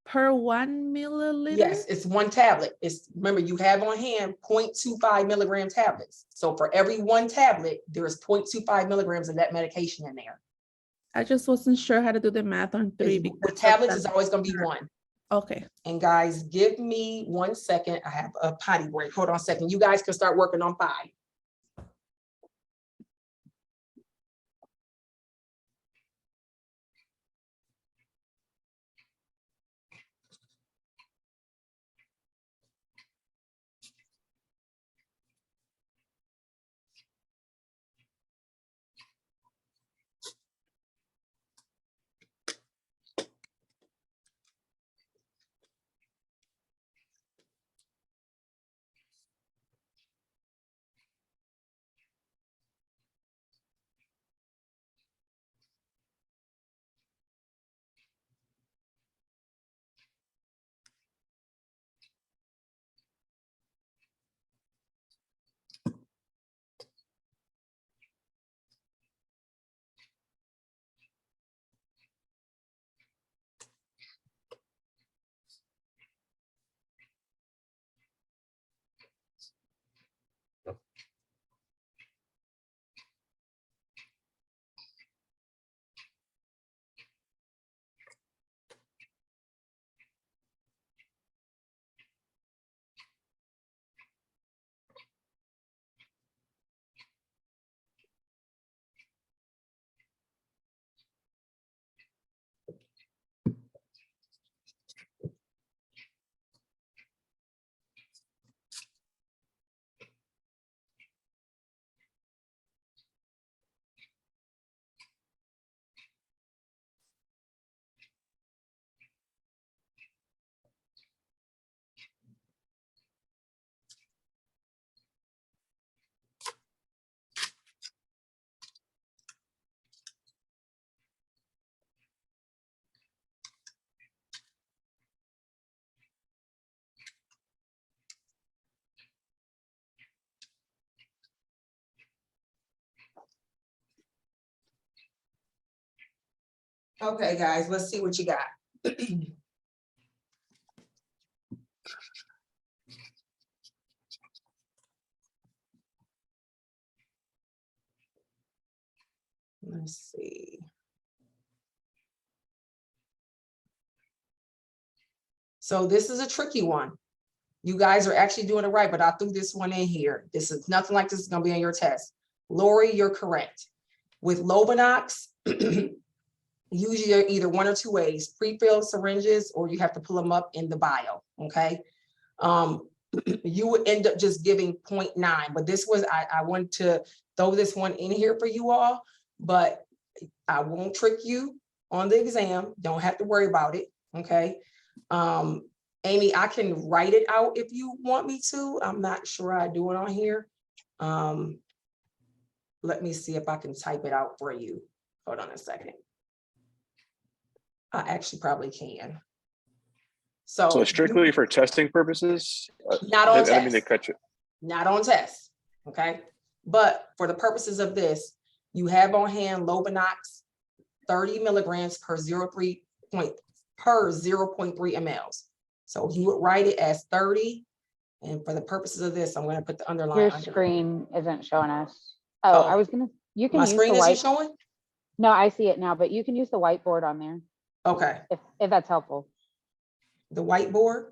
per 1 milliliter? yes, it's 1 tablet. Remember, you have on hand 0.25 milligram tablets. So for every 1 tablet, there's 0.25 milligrams of that medication in there. I just wasn't sure how to do the math on 3. With tablets, it's always going to be 1. Okay. And guys, give me 1 second. I have a potty break. Hold on a second. You guys can start working on 5. Okay, guys, let's see what you got. Let's see. So this is a tricky one. You guys are actually doing it right, but I threw this one in here. This is nothing like this is gonna be on your test. Lori, you're correct. With Lovenox, usually you're either one or two ways, pre-filled syringes, or you have to pull them up in the bio, okay? You would end up just giving 0.9, but this was, I want to throw this one in here for you all, but I won't trick you on the exam. Don't have to worry about it, okay? Amy, I can write it out if you want me to. I'm not sure I do it on here. Let me see if I can type it out for you. Hold on a second. I actually probably can. So strictly for testing purposes? Not on I didn't mean to test. cut you. Not on test, okay? But for the purposes of this, you have on hand Lovenox 30 milligrams per 0.3 mLs. So you would write it as 30. And for the purposes of this, I'm going to put the underline. Your under it. screen isn't showing us. Oh, I was gonna, you can My use the screen isn't white. showing? No, I see it now, but you can use the whiteboard on there Okay, if that's helpful. the whiteboard.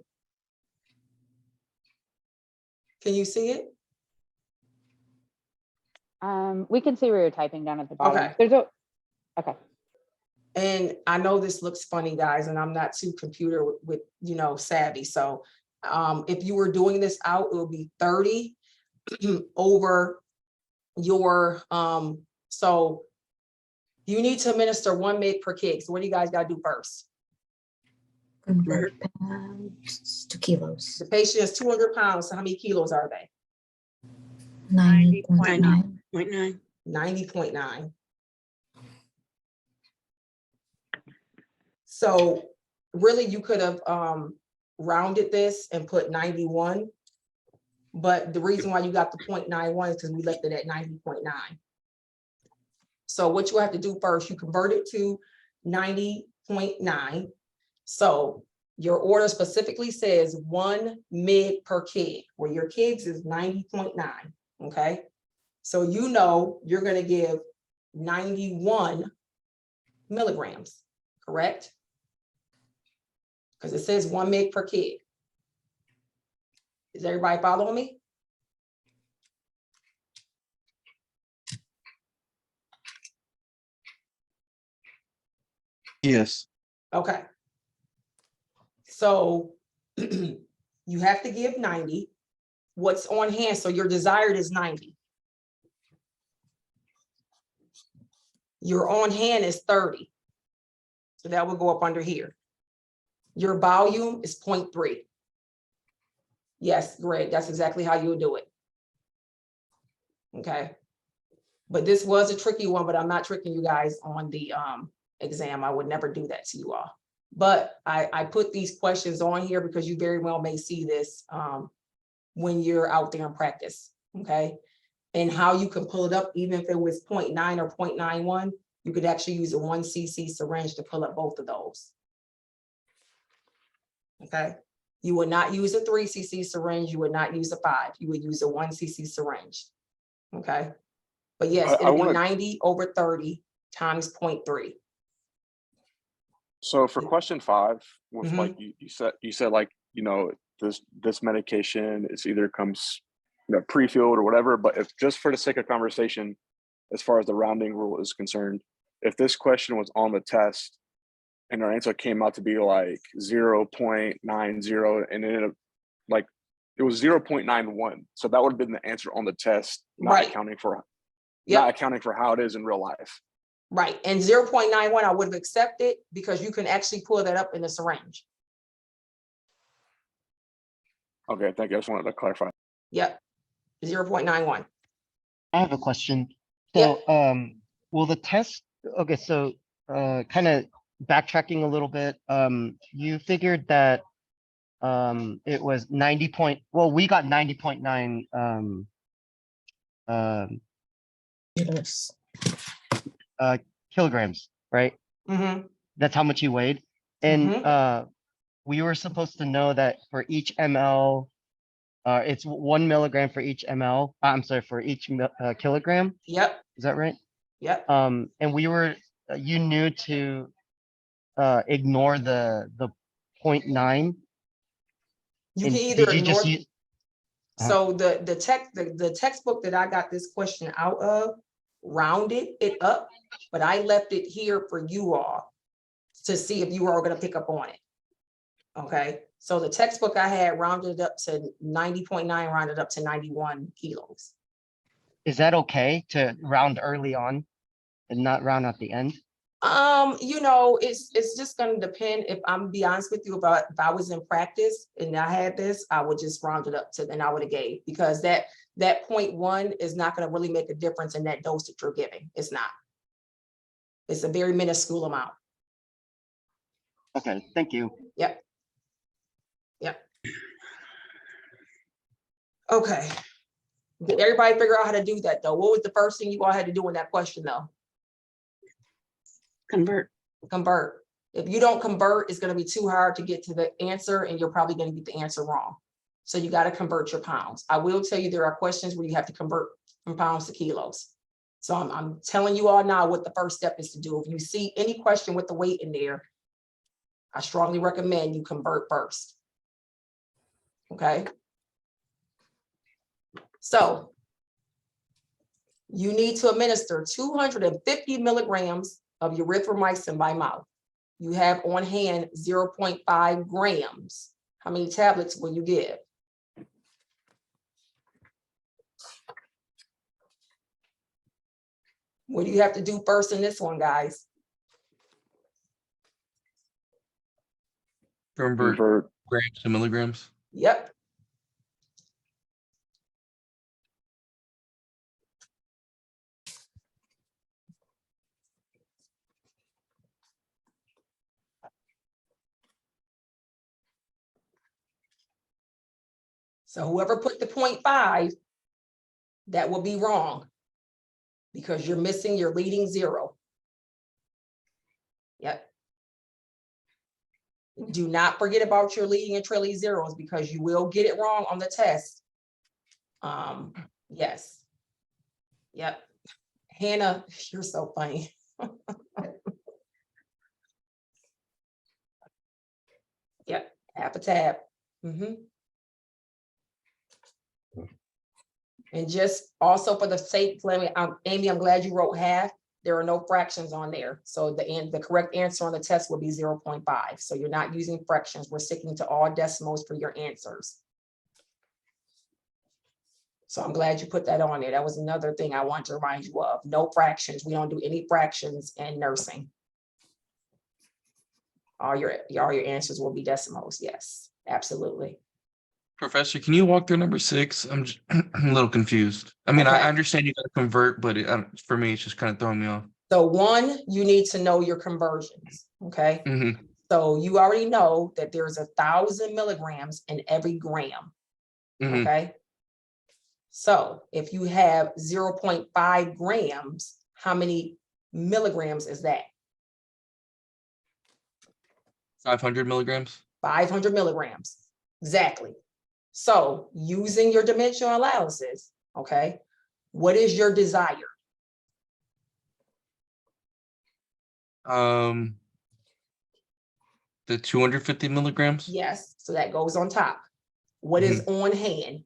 Can you see it? We can see where you're typing down at the bottom. Okay. There's a, okay. And I know this looks funny, guys, and I'm not too computer with savvy. So if you were doing this out, it would be 30 over your, so you need to administer 1 mg per kg. So what do you guys got to do first? Convert pounds to kilos. The patient is 200 pounds. So how many kilos are they? 90.9. 90.9. So really you could have rounded this and put 91. But the reason why you got the 0.91 is because we left it at 90.9. So what you have to do first, you convert it to 90.9. So your order specifically says 1 mg per kg, where your kgs is 90.9, okay? So you know you're gonna give 91 milligrams, correct? Because it says 1 mg per kg. Is everybody following me? Yes. Okay. So you have to give 90. What's on hand? So your desired is 90. Your on hand is 30. So that will go up under here. Your volume is 0.3. Yes, Greg, that's exactly how you would do it. Okay. But this was a tricky one, but I'm not tricking you guys on the exam. I would never do that to you all. But I put these questions on here because you very well may see this when you're out there in practice, okay? And how you can pull it up, even if it was 0.9 or 0.91, you could actually use a 1 cc syringe to pull up both of those. Okay? You would not use a 3 cc syringe, you would not use a 5, you would use a 1 cc syringe, okay? But yes, I it'll be wanna- 90 over 30 times 0.3. So for question 5, with Mhm. like you said like, this medication is either comes pre-filled or whatever, but if just for the sake of conversation, as far as the rounding rule is concerned, if this question was on the test and our answer came out to be like 0.90 and it ended up like it was 0.91, so that would have been the answer on the test, not Right. accounting for Yep. not accounting for how it is in real life. Right, and 0.91 I would have accepted because you can actually pull that up in the syringe. Okay, thank you. I just wanted to clarify. Yep, 0.91. I have a question. Yeah. So, will the test, okay, so, kind of backtracking a little bit, you figured that, it was 90 point, well, we got 90.9, Kilos. kilograms, right? Mhm. That's how much he weighed. And Mhm. we were supposed to know that for each ml, it's 1 milligram for each ml. I'm sorry, for each kilogram. Yep, Is that right? yep. And we were, you knew to ignore the 0.9. You And can either did you just ignore, use? so the textbook that I got this question out of rounded it up, but I left it here for you all to see if you are gonna pick up on it. Okay, so the textbook I had rounded up to 90.9, rounded up to 91 kilos. Is that okay to round early on and not round at the end? You know, it's just gonna depend. If I'm be honest with you, about if I was in practice and I had this, I would just round it up to, and I would have gave, because that 0.1 is not gonna really make a difference in that dose that you're giving. It's not. It's a very minuscule amount. Okay, thank you. Yep. Yep. Okay. Did everybody figure out how to do that though? What was the first thing you all had to do in that question though? Convert. Convert. If you don't convert, it's gonna be too hard to get to the answer and you're probably gonna get the answer wrong. So you gotta convert your pounds. I will tell you there are questions where you have to convert from pounds to kilos. So I'm telling you all now what the first step is to do. If you see any question with the weight in there, I strongly recommend you convert first. Okay? So you need to administer 250 milligrams of erythromycin by mouth. You have on hand 0.5 grams. How many tablets will you give? What do you have to do first in this one, guys? Convert Convert. grams to milligrams. Yep. So whoever put the 0.5, that will be wrong because you're missing your leading zero. Yep. Do not forget about your leading and trailing zeros because you will get it wrong on the test. Yes. Yep. Hannah, you're so funny. Yep, half a tab. Mhm. And just also for the sake, Amy, I'm glad you wrote half. There are no fractions on there. So the correct answer on the test will be 0.5. So you're not using fractions. We're sticking to all decimals for your answers. So I'm glad you put that on there. That was another thing I want to remind you of. No fractions. We don't do any fractions in nursing. All your answers will be decimals. Yes, absolutely. Professor, can you walk through number 6? I'm just I'm a little confused. I mean, I Okay. understand you got to convert, but for me, it's just kind of throwing me off. So one, you need to know your conversions, okay? Mm-hmm. So you already know that there's 1,000 milligrams in every gram, Mm-hmm. okay? So if you have 0.5 grams, how many milligrams is that? 500 milligrams. 500 milligrams, exactly. So using your dimensional analysis, okay, what is your desire? The 250 milligrams. Yes, so that goes on top. What is on hand?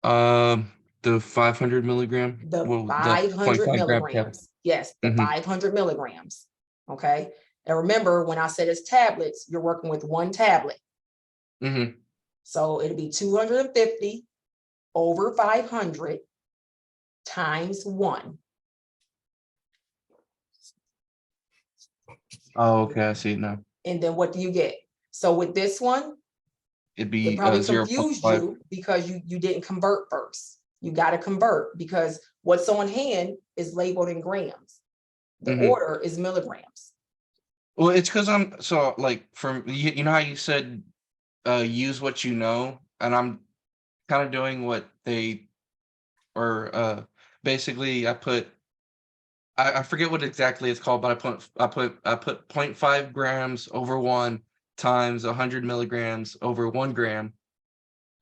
The 500 milligram. The Well, the 500 0.5 gram tablet. milligrams. Yes, the Mhm. 500 milligrams. Okay. And remember, when I said it's tablets, you're working with one tablet. Mm-hmm. So it'd be 250 over 500 times 1. Oh, okay, I see it now. And then what do you get? So with this one, It'd it be probably confused 0.5. you because you didn't convert first. You got to convert because what's on hand is labeled in grams. The Mhm. order is milligrams. Well, it's because I'm so like from you know how you said use what you know, and I'm kind of doing what they or basically I I forget what exactly it's called, but I put 0.5 grams over 1 times 100 milligrams over 1 gram.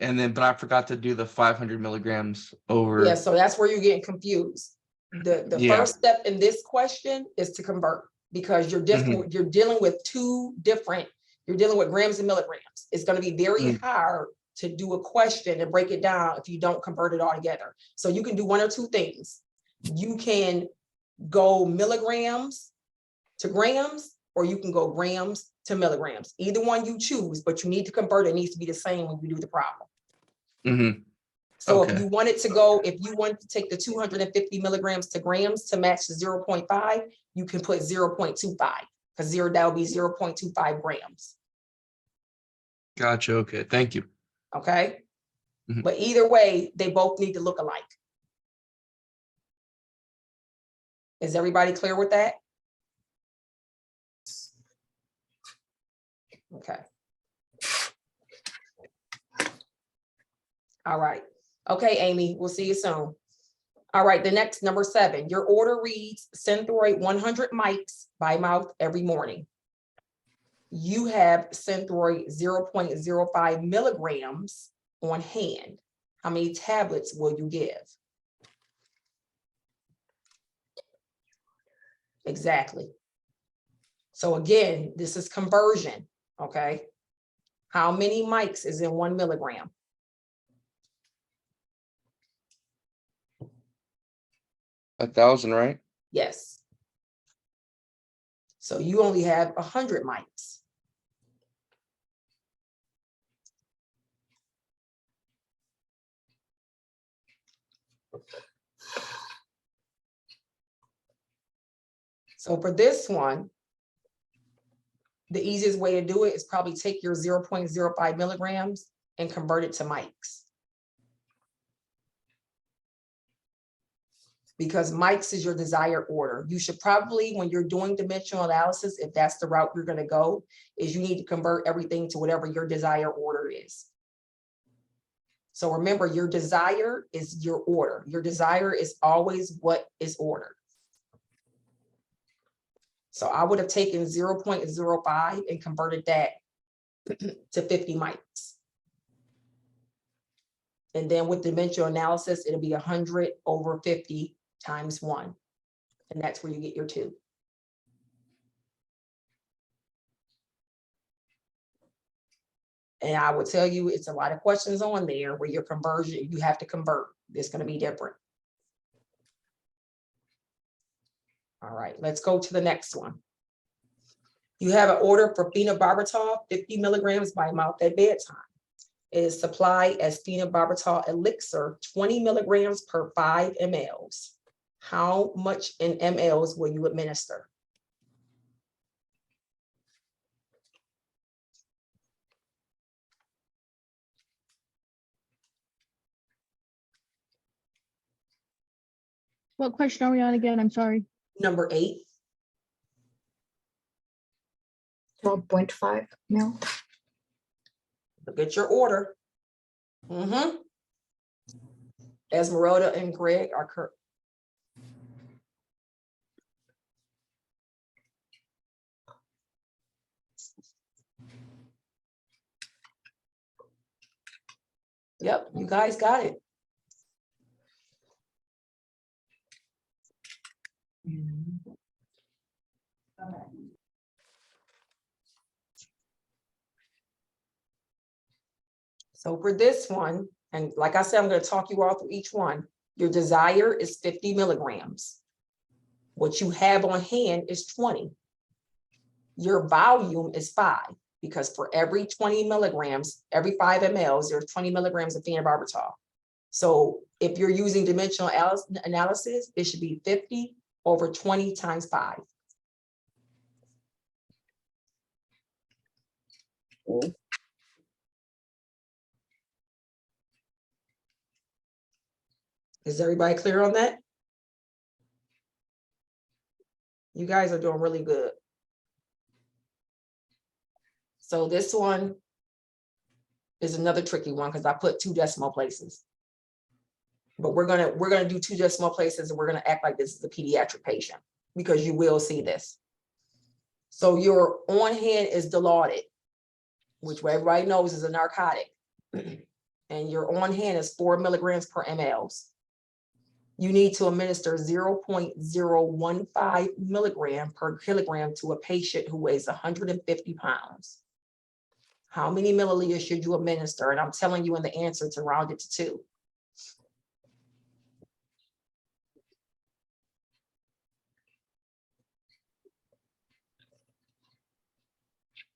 And then, but I forgot to do the 500 milligrams over. Yeah, so that's where you're getting confused. The Yeah. first step in this question is to convert, because you're just, you're dealing with two different, you're dealing with grams and milligrams. It's gonna be very hard to do a question and break it down if you don't convert it all together. So you can do one or two things. You can go milligrams to grams, or you can go grams to milligrams. Either one you choose, but you need to convert. It needs to be the same when you do the problem. So if Okay. you wanted to go, if you wanted to take the 250 milligrams to grams to match the 0.5, you can put 0.25, because that would be 0.25 grams. Gotcha. Okay. Thank you. Okay. Mhm. But either way, they both need to look alike. Is everybody clear with that? Okay. All right. Okay, Amy, we'll see you soon. All right, the next, number 7, your order reads Synthroid 100 mics by mouth every morning. You have Synthroid 0.05 milligrams on hand. How many tablets will you give? Exactly. So again, this is conversion, okay? How many mics is in 1 milligram? $1,000, right? Yes. So you only have 100 mics. So for this one, the easiest way to do it is probably take your 0.05 milligrams and convert it to mics. Because mics is your desired order. You should probably, when you're doing dimensional analysis, if that's the route you're going to go, is you need to convert everything to whatever your desired order is. So remember, your desire is your order. Your desire is always what is ordered. So I would have taken 0.05 and converted that to 50 mics. And then with dimensional analysis, it'll be 100 over 50 times 1. And that's where you get your 2. And I would tell you, it's a lot of questions on there where your conversion, you have to convert. It's going to be different. All right, let's go to the next one. You have an order for phenobarbital, 50 milligrams by mouth at bedtime. It is supplied as phenobarbital elixir, 20 milligrams per 5 mLs. How much in mLs will you administer? What question are we on again? I'm sorry. Number 8. 12.5 mil. Look at your order. Esmeralda and Greg are correct. Yep, you guys got it. So for this one, and like I said, I'm going to talk you all through each one. Your desire is 50 milligrams. What you have on hand is 20. Your volume is 5, because for every 20 milligrams, every 5 mLs, there's 20 milligrams of phenobarbital. So if you're using dimensional analysis, it should be 50 over 20 times 5. Is everybody clear on that? You guys are doing really good. So this one is another tricky one because I put 2 decimal places. But we're gonna do 2 decimal places and we're gonna act like this is a pediatric patient because you will see this. So your on hand is Dilaudid, which everybody knows is a narcotic. And your on hand is 4 milligrams per ml. You need to administer 0.015 milligram per kilogram to a patient who weighs 150 pounds. How many milliliters should you administer? And I'm telling you in the answer to round it to 2.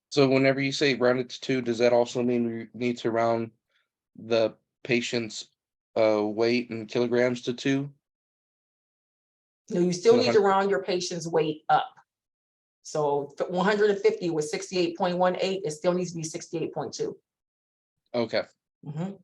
So whenever you say round it to 2, does that also mean we need to round the patient's weight in kilograms to 2? No, you still So need to round your patient's weight up. So 150 was 68.18, it still needs to be 68.2. Okay. Mhm.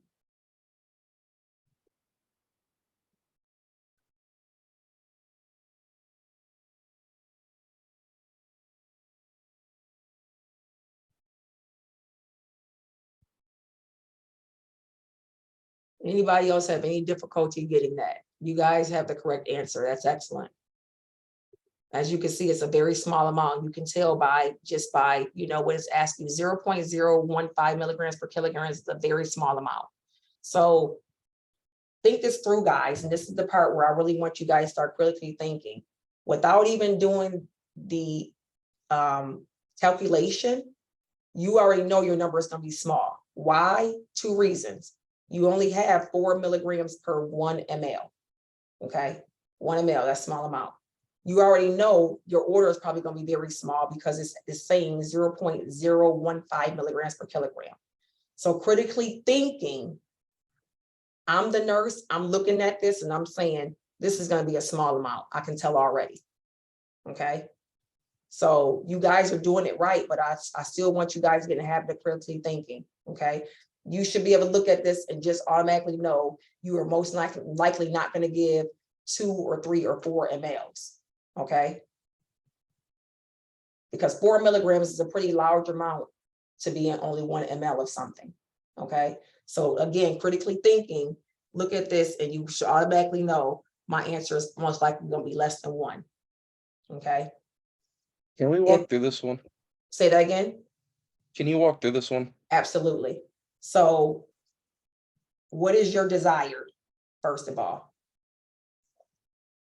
Anybody else have any difficulty getting that? You guys have the correct answer. That's excellent. As you can see, it's a very small amount. You can tell by just by, when it's asking 0.015 milligrams per kilogram is a very small amount. So think this through, guys. And this is the part where I really want you guys to start critically thinking without even doing the calculation. You already know your number is going to be small. Why? 2 reasons. You only have 4 milligrams per 1 ml. Okay, 1 ml, that's a small amount. You already know your order is probably going to be very small because it's saying 0.015 milligrams per kilogram. So critically thinking, I'm the nurse, I'm looking at this and I'm saying, this is going to be a small amount. I can tell already. Okay. So you guys are doing it right, but I still want you guys to get in the habit of critically thinking. Okay. You should be able to look at this and just automatically know you are most likely not going to give 2 or 3 or 4 mLs. Okay. Because 4 milligrams is a pretty large amount to be in only 1 ml of something. Okay. So again, critically thinking, look at this and you should automatically know my answer is most likely going to be less than 1. Okay. Can we walk through this one? Say that again. Can you walk through this one? Absolutely. So what is your desired, first of all?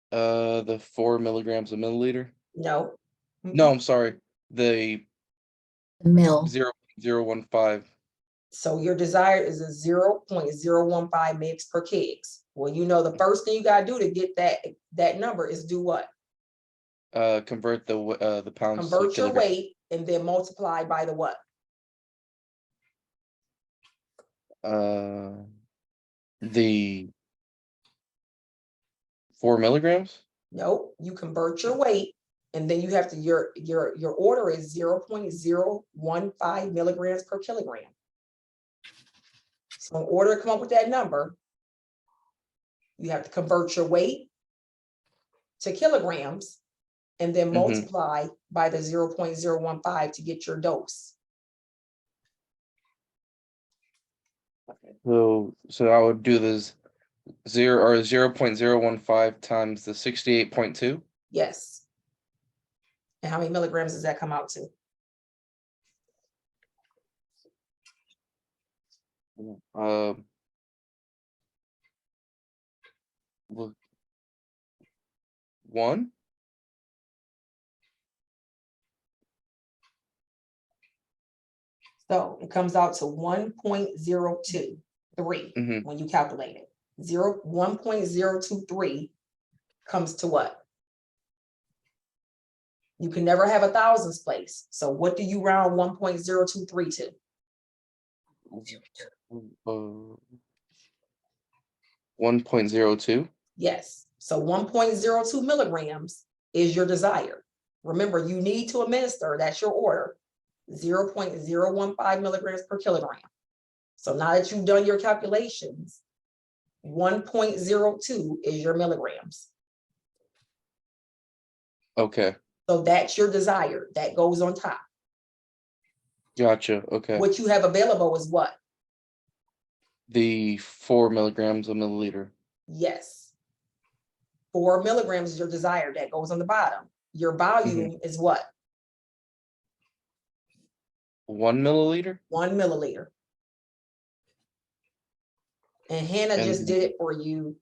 The 4 milligrams a milliliter. No. No, I'm sorry. The Mill. 0.015. So your desire is a 0.015 mg per kg. Well, the first thing you gotta do to get that number is do what? Convert the pounds to Convert your kilograms. weight and then multiply by the what? The 4 milligrams. No, you convert your weight and then you have to, your order is 0.015 milligrams per kilogram. So in order to come up with that number, you have to convert your weight to kilograms and then multiply by the 0.015 to get your dose. So I would do this 0.015 times the 68.2. Yes. And how many milligrams does that come out to? Look, 1. So it comes out to 1.023 when you calculate it. 1.023 comes to what? You can never have a thousands place. So what do you round 1.023 to? 1.02. Yes. So 1.02 milligrams is your desire. Remember, you need to administer, that's your order, 0.015 milligrams per kilogram. So now that you've done your calculations, 1.02 is your milligrams. Okay. So that's your desire. That goes on top. Gotcha. Okay. What you have available is what? The 4 milligrams a milliliter. Yes. 4 milligrams is your desired, that goes on the bottom. Your volume is what? 1 milliliter. 1 milliliter. And Hannah just And- did it for you.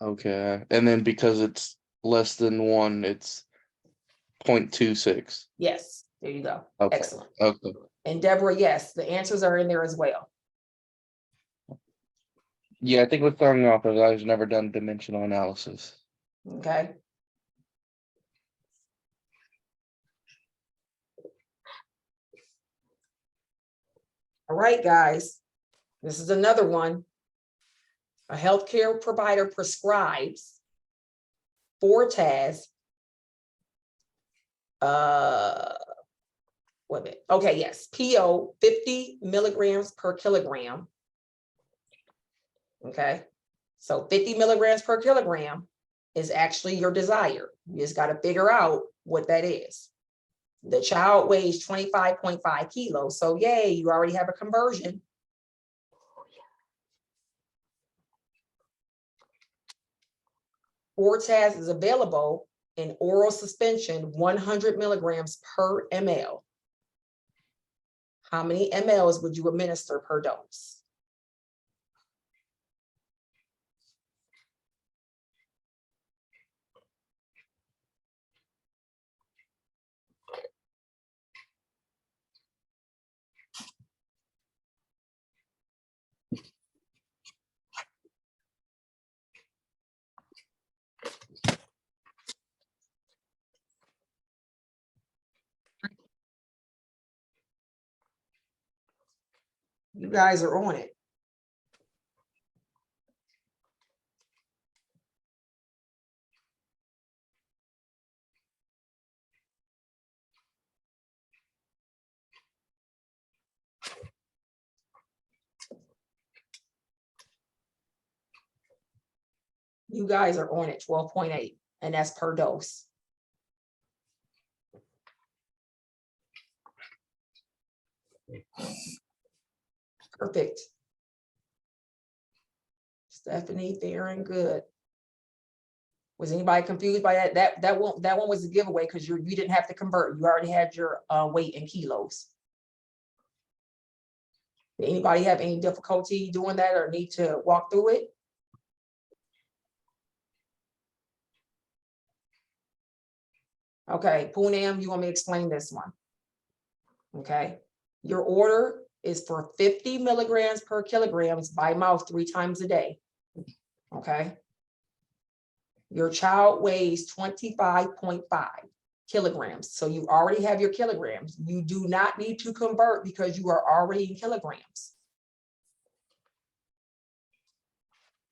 Okay, and then because it's less than 1, it's 0.26. Yes, there you go. Okay. Excellent. Okay. And Deborah, yes, the answers are in there as well. Yeah, I think what's throwing me off is I've never done dimensional analysis. Okay. All right, guys, this is another one. A healthcare provider prescribes Fortas. Wait a minute. Okay, yes, PO 50 milligrams per kilogram. Okay, so 50 milligrams per kilogram is actually your desire. You just got to figure out what that is. The child weighs 25.5 kilos. So yay, you already have a conversion. Fortas is available in oral suspension, 100 milligrams per ml. How many mLs would you administer per dose? You guys are on it. You guys are on it, 12.8, and that's per dose. Perfect. Stephanie, Darren, good. Was anybody confused by that? That one was a giveaway because you didn't have to convert. You already had your weight in kilos. Did anybody have any difficulty doing that or need to walk through it? Okay, Poonam, you want me to explain this one? Okay, your order is for 50 milligrams per kilograms by mouth 3 times a day. Okay. Your child weighs 25.5 kilograms. So you already have your kilograms. You do not need to convert because you are already in kilograms.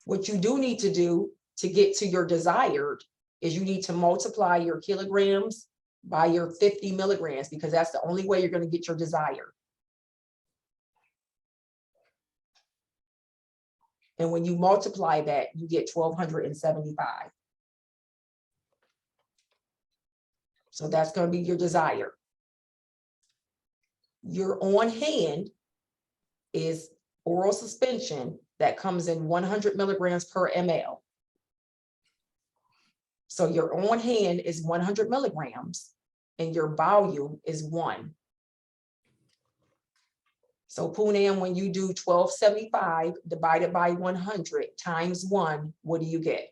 What you do need to do to get to your desired is you need to multiply your kilograms by your 50 milligrams because that's the only way you're going to get your desired. And when you multiply that, you get 1,275. So that's going to be your desire. Your on hand is oral suspension that comes in 100 milligrams per ml. So your on hand is 100 milligrams and your volume is 1. So Poonam, when you do 1275 divided by 100 times 1, what do you get?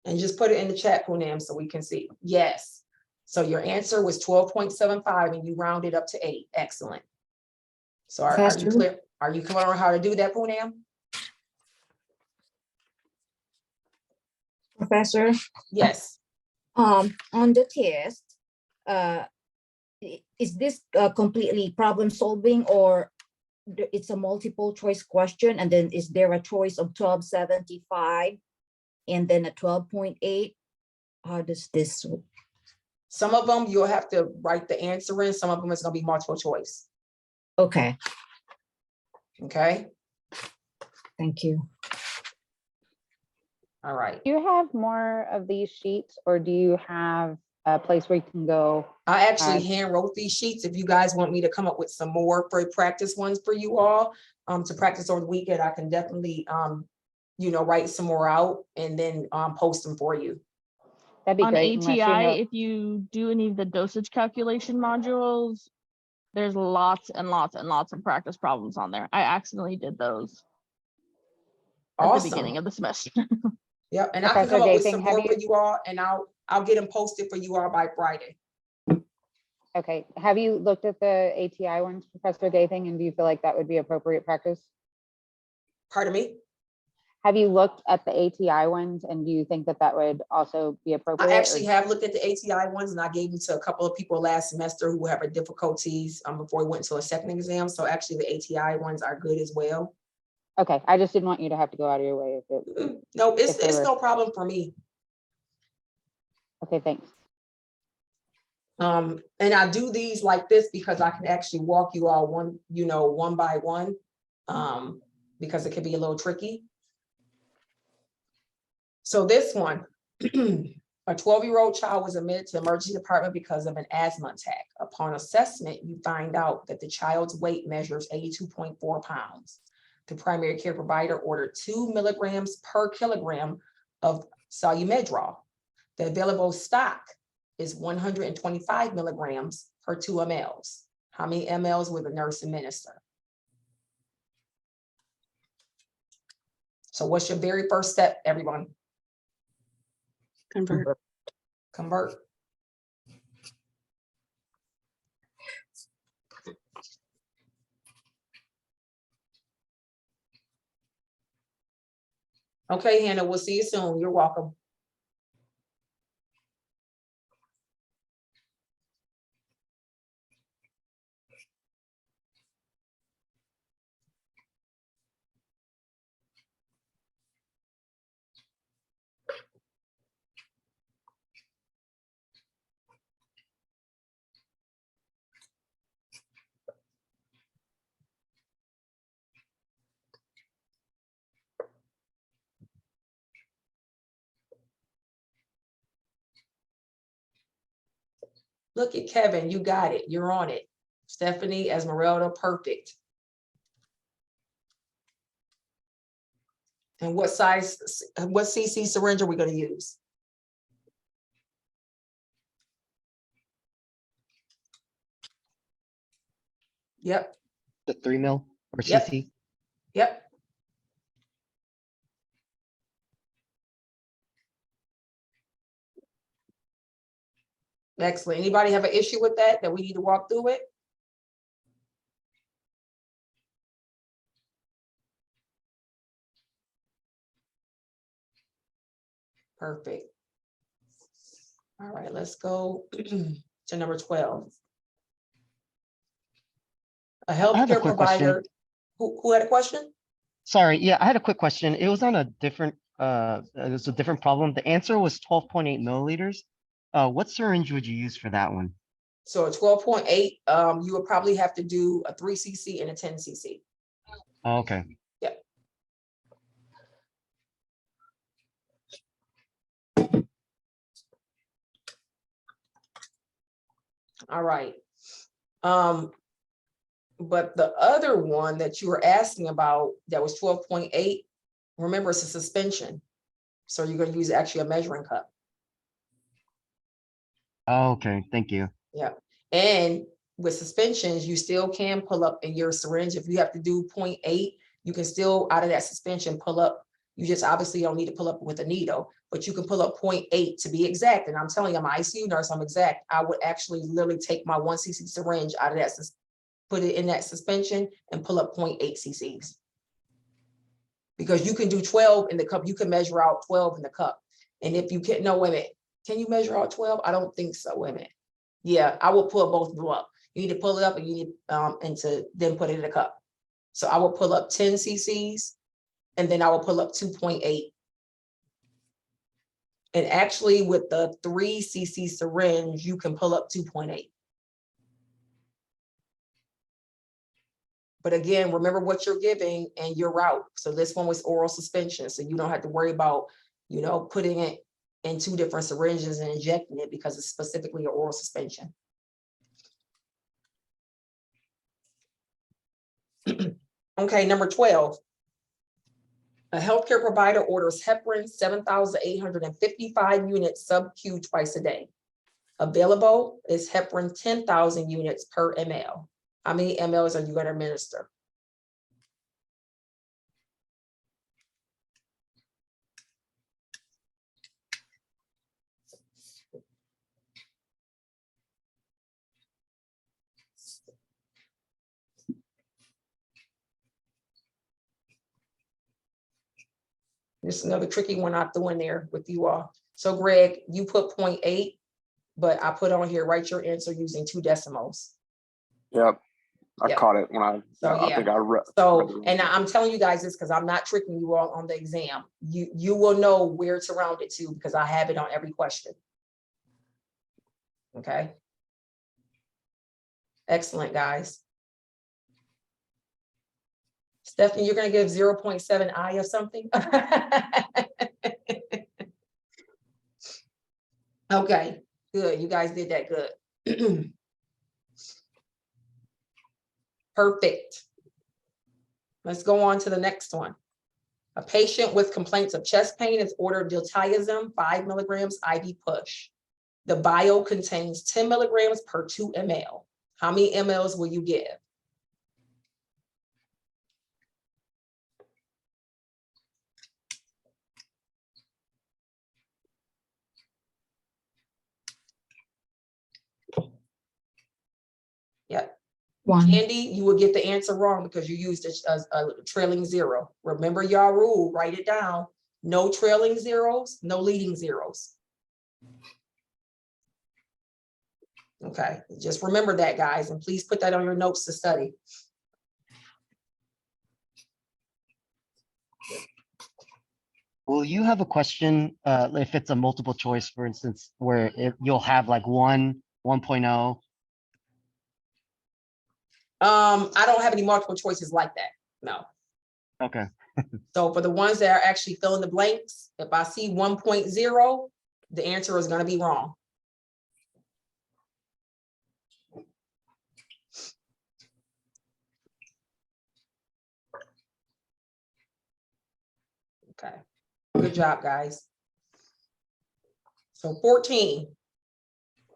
And just put it in the chat, Poonam, so we can see. Yes. So your answer was 12.75 and you rounded up to 8. Excellent. So are you clear? Are you clear on how to do that, Poonam? Professor, Yes. on the test, is this completely problem solving or it's a multiple choice question? And then is there a choice of 1275 and then a 12.8? How does this? Some of them you'll have to write the answer in. Some of them is going to be multiple choice. Okay, Okay, thank you. all right. Do you have more of these sheets or do you have a place where you can go? I actually Uh, hand wrote these sheets. If you guys want me to come up with some more for practice ones for you all, to practice over the weekend, I can definitely, write some more out and then, post them for you. That'd be On great. and let you ATI, know- if you do any of the dosage calculation modules, there's lots and lots and lots of practice problems on there. I accidentally did those at the beginning Awesome. of the semester. Yep, and I can Professor come up with Gathing, some have more for you- you all, and I'll get them posted for you all by Friday. Okay, have you looked at the ATI ones, Professor Gathing, and do you feel like that would be appropriate practice? Pardon me? Have you looked at the ATI ones and do you think that that would also be appropriate? I or- actually have looked at the ATI ones, and I gave them to a couple of people last semester who were having difficulties before we went to a second exam. So actually, the ATI ones are good as well. Okay, I just didn't want you to have to go out of your way if it, No, it's If they were- no problem for me. okay, thanks. And I do these like this because I can actually walk you all one by one. Because it can be a little tricky. So this one, a 12-year-old child was admitted to the emergency department because of an asthma attack. Upon assessment, you find out that the child's weight measures 82.4 pounds. The primary care provider ordered 2 milligrams per kilogram of Solumedrol. The available stock is 125 milligrams per 2 mLs. How many mLs will the nurse administer? So what's your very first step, everyone? Convert. Convert. Okay, Hannah, we'll see you soon. You're welcome. Look at Kevin, you got it. You're on it. Stephanie, Esmeralda, perfect. And what CC syringe are we going to use? Yep, The 3 mil or Yep. CC. yep. Excellent. Anybody have an issue with that we need to walk through it? Perfect. All right, let's go to number 12. A have a healthcare quick question. provider, who had a question? Sorry, yeah, I had a quick question. It was on a different, it was a different problem. The answer was 12.8 milliliters. What syringe would you use for that one? So a 12.8, you would probably have to do a 3 cc and a 10 cc. Oh, okay. All right. But the other one that you were asking about that was 12.8, remember it's a suspension. So you're going to use actually a measuring cup. Oh, okay, thank you. Yeah. And with suspensions, you still can pull up in your syringe. If you have to do 0.8, you can still out of that suspension pull up. You just obviously don't need to pull up with a needle, but you can pull up 0.8 to be exact. And I'm telling you, I'm an ICU nurse, I'm exact. I would actually literally take my 1 cc syringe out of that, put it in that suspension and pull up 0.8 cc's. Because you can do 12 in the cup, you can measure out 12 in the cup. And if you can't, no, wait a minute, can you measure out 12? I don't think so, wait a minute. Yeah, I will pull both of them up. You need to pull it up and you need and to then put it in a cup. So I will pull up 10 cc's and then I will pull up 2.8. And actually with the 3 cc syringe, you can pull up 2.8. But again, remember what you're giving and your route. So this one was oral suspension, so you don't have to worry about, you know, putting it in 2 different syringes and injecting it because it's specifically an oral suspension. Okay, number 12. A healthcare provider orders heparin 7,855 units sub-Q twice a day. Available is heparin 10,000 units per ml. How many mLs are you going to administer? This is another tricky one I threw in there with you all. So Greg, you put 0.8, but I put on here, write your answer using 2 decimals. Yep. I Yep. caught it when I yeah. think I read. So, and I'm telling you guys this because I'm not tricking you all on the exam. You will know where to round it to because I have it on every question. Okay. Excellent, guys. Stephanie, you're gonna give 0.7 I of something? Okay, good. You guys did that good. Perfect. Let's go on to the next one. A patient with complaints of chest pain is ordered diltiazem 5 milligrams IV push. The vial contains 10 milligrams per 2 ml. How many mLs will you give? Yep. 1. Candy, you will get the answer wrong because you used a trailing 0. Remember your rule, write it down. No trailing zeros, no leading zeros. Okay, just remember that, guys, and please put that on your notes to study. Will you have a question, if it's a multiple choice, for instance, where you'll have like 1.0? I don't have any multiple choices like that, no. Okay. So for the ones that are actually fill in the blanks, if I see 1.0, the answer is gonna be wrong. Okay, good job, guys. So 14.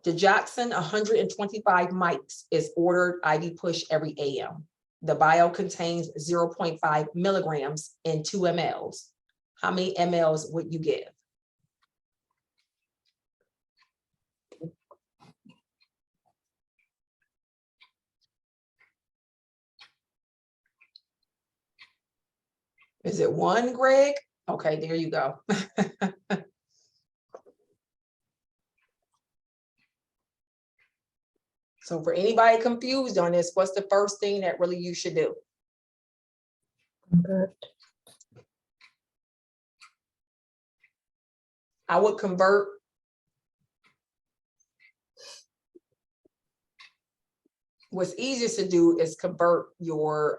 Digoxin 125 mics is ordered IV push every AM. The vial contains 0.5 milligrams in 2 mLs. How many mLs would you give? Is it 1, Greg? Okay, there you go. So for anybody confused on this, what's the first thing that really you should do? Convert. I would convert. What's easiest to do is convert your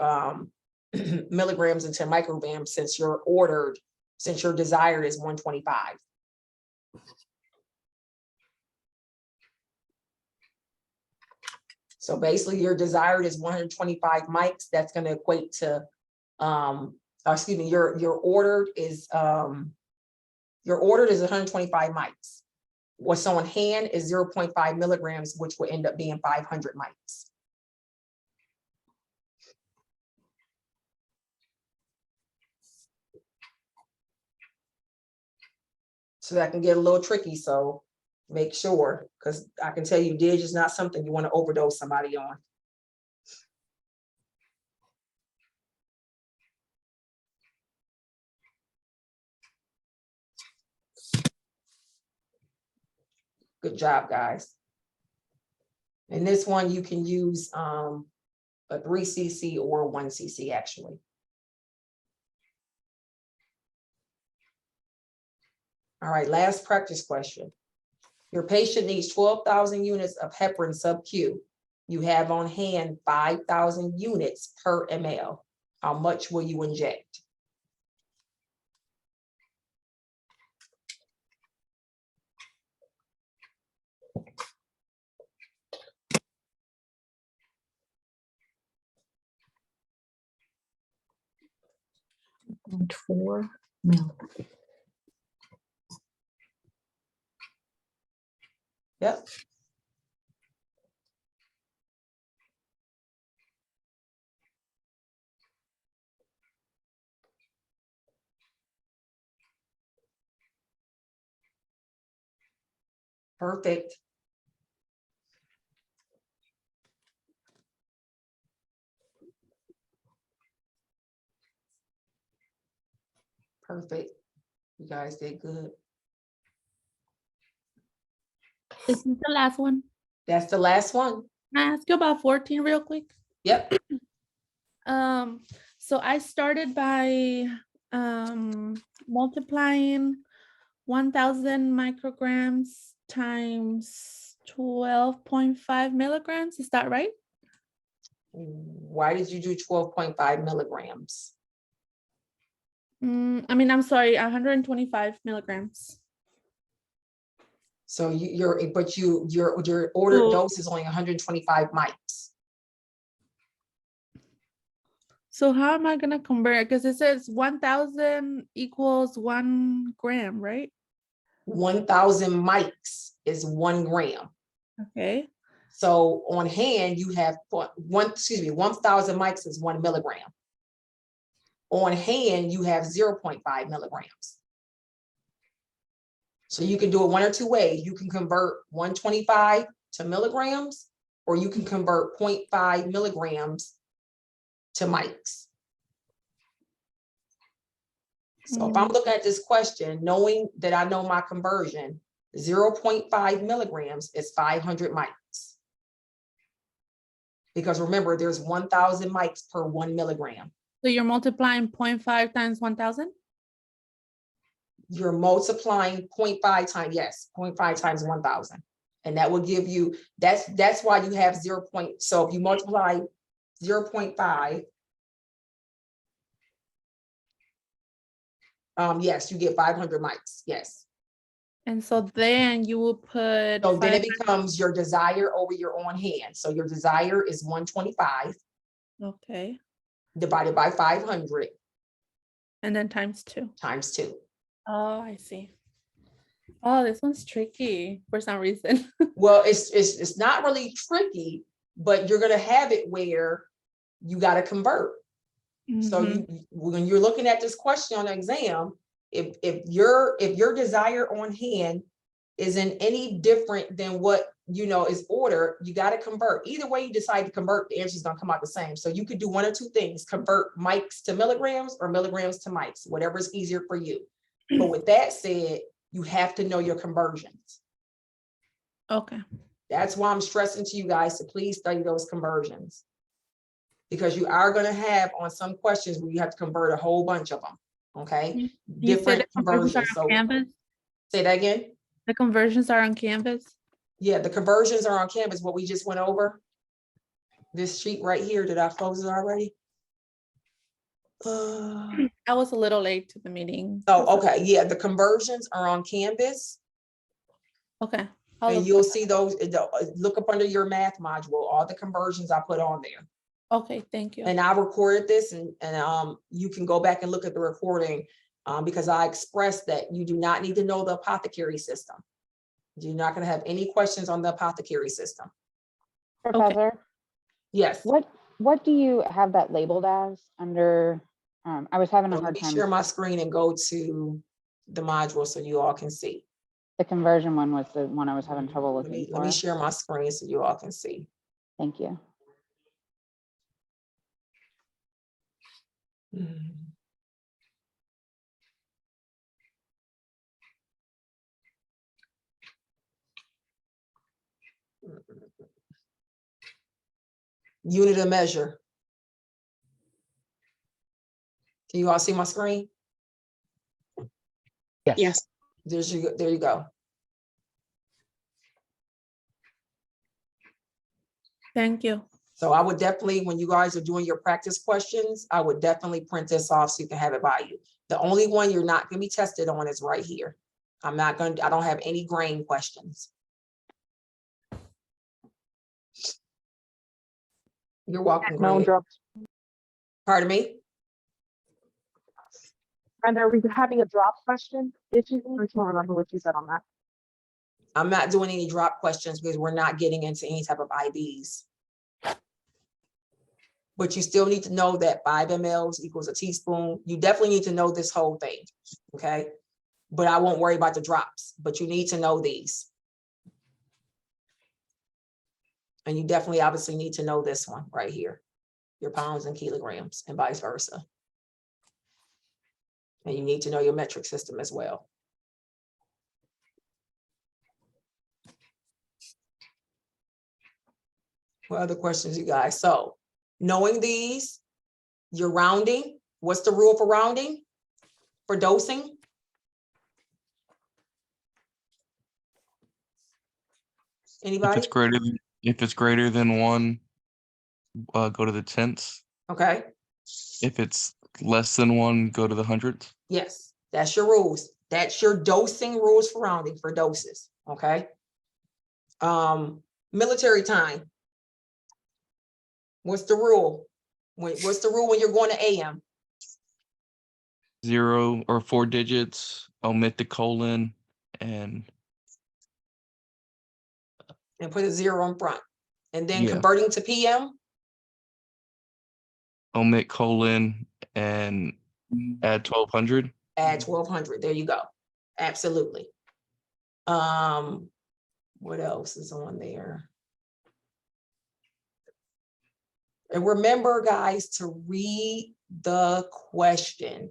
milligrams into micrograms since you're ordered, since your desired is 125. So basically your desired is 125 mics. That's going to equate to, excuse me, your ordered is 125 mics. What's on hand is 0.5 milligrams, which will end up being 500 mics. So that can get a little tricky. So make sure, because I can tell you, DIG is not something you want to overdose somebody on. Good job, guys. In this one, you can use a 3 cc or 1 cc actually. All right, last practice question. Your patient needs 12,000 units of heparin sub-Q. You have on hand 5,000 units per ml. How much will you inject? And 4 mil. Yep. Perfect. Perfect. You guys did good. This is the last one. That's the last one. Can I ask you about 14 real quick? Yep. So I started by multiplying 1,000 micrograms times 12.5 milligrams. Is that right? Why did you do 12.5 milligrams? I mean, I'm sorry, 125 milligrams. So your ordered Oh. dose is only 125 mics. So how am I gonna convert? Because it says 1,000 equals 1 gram, right? 1,000 mics is 1 gram. Okay. So on hand, you have 1,000 mics is 1 milligram. On hand, you have 0.5 milligrams. So you can do it one or two ways. You can convert 125 to milligrams, or you can convert 0.5 milligrams to mics. So if I'm looking at this question, knowing that I know my conversion, 0.5 milligrams is 500 mics. Because remember, there's 1,000 mics per 1 milligram. So you're multiplying 0.5 times 1,000? You're multiplying 0.5 times, yes, 0.5 times 1,000. And that will give you, that's why you have 0. So if you multiply 0.5, yes, you get 500 mics, yes. And so then you will put. So then it 500 becomes your desire over your on hand. So your desire is 125 Okay. divided by 500 And then times 2. times 2. Oh, I see. Oh, this one's tricky for some reason. Well, it's not really tricky, but you're gonna have it where you gotta convert. So when you're looking at this question on the exam, if your desire on hand isn't any different than what is ordered, you got to convert. Either way you decide to convert, the answer is going to come out the same. So you could do one or two things: convert mics to milligrams or milligrams to mics, whatever is easier for you. But with that said, you have to know your conversions. Okay. That's why I'm stressing to you guys to please study those conversions, because you are going to have on some questions where you have to convert a whole bunch of them. Okay. You said Different the conversions are conversions. on So Canvas? say that again. The conversions are on Canvas? Yeah, the conversions are on Canvas, what we just went over. This sheet right here, did I close it already? I was a little late to the meeting. Oh, okay, yeah, the conversions are on Canvas, Okay. I'll and look you'll for see those, look up under your math module, all the conversions I put on there. that. Okay, thank you. And I recorded this, and you can go back and look at the recording, because I expressed that you do not need to know the apothecary system. You're not gonna have any questions on the apothecary system. Professor, Yes. what do you have that labeled as under, I was having a Let hard me time. share my screen and go to the module so you all can see. The conversion one was the one I was having trouble Let looking me for. share my screen so you all can see. Thank you. Unit of measure. Can you all see my screen? Yes. There you go. Thank you. So I would definitely, when you guys are doing your practice questions, I would definitely print this off so you can have it by you. The only one you're not gonna be tested on is right here. I don't have any grain questions. You're welcome. No Greg. drops. Pardon me? And are we having a drop question? If you I can't remember what you said on that. I'm not doing any drop questions because we're not getting into any type of IBs. But you still need to know that 5 mLs equals a teaspoon. You definitely need to know this whole thing, okay? But I won't worry about the drops, but you need to know these. And you definitely obviously need to know this one right here, your pounds and kilograms and vice versa. And you need to know your metric system as well. What other questions, you guys? So knowing these, you're rounding. What's the rule for rounding? For dosing? Anybody? If it's greater than 1, go to the tenths. Okay, If it's less than 1, go to the hundredths. yes, that's your rules. That's your dosing rules for rounding for doses, okay? Military time. What's the rule? What's the rule when you're going to AM? 0 or 4 digits, omit the colon, and And put a 0 in front. And then Yeah. converting to PM, omit colon and add 1200. add 1200. There you go. Absolutely. What else is on there? And remember, guys, to read the question.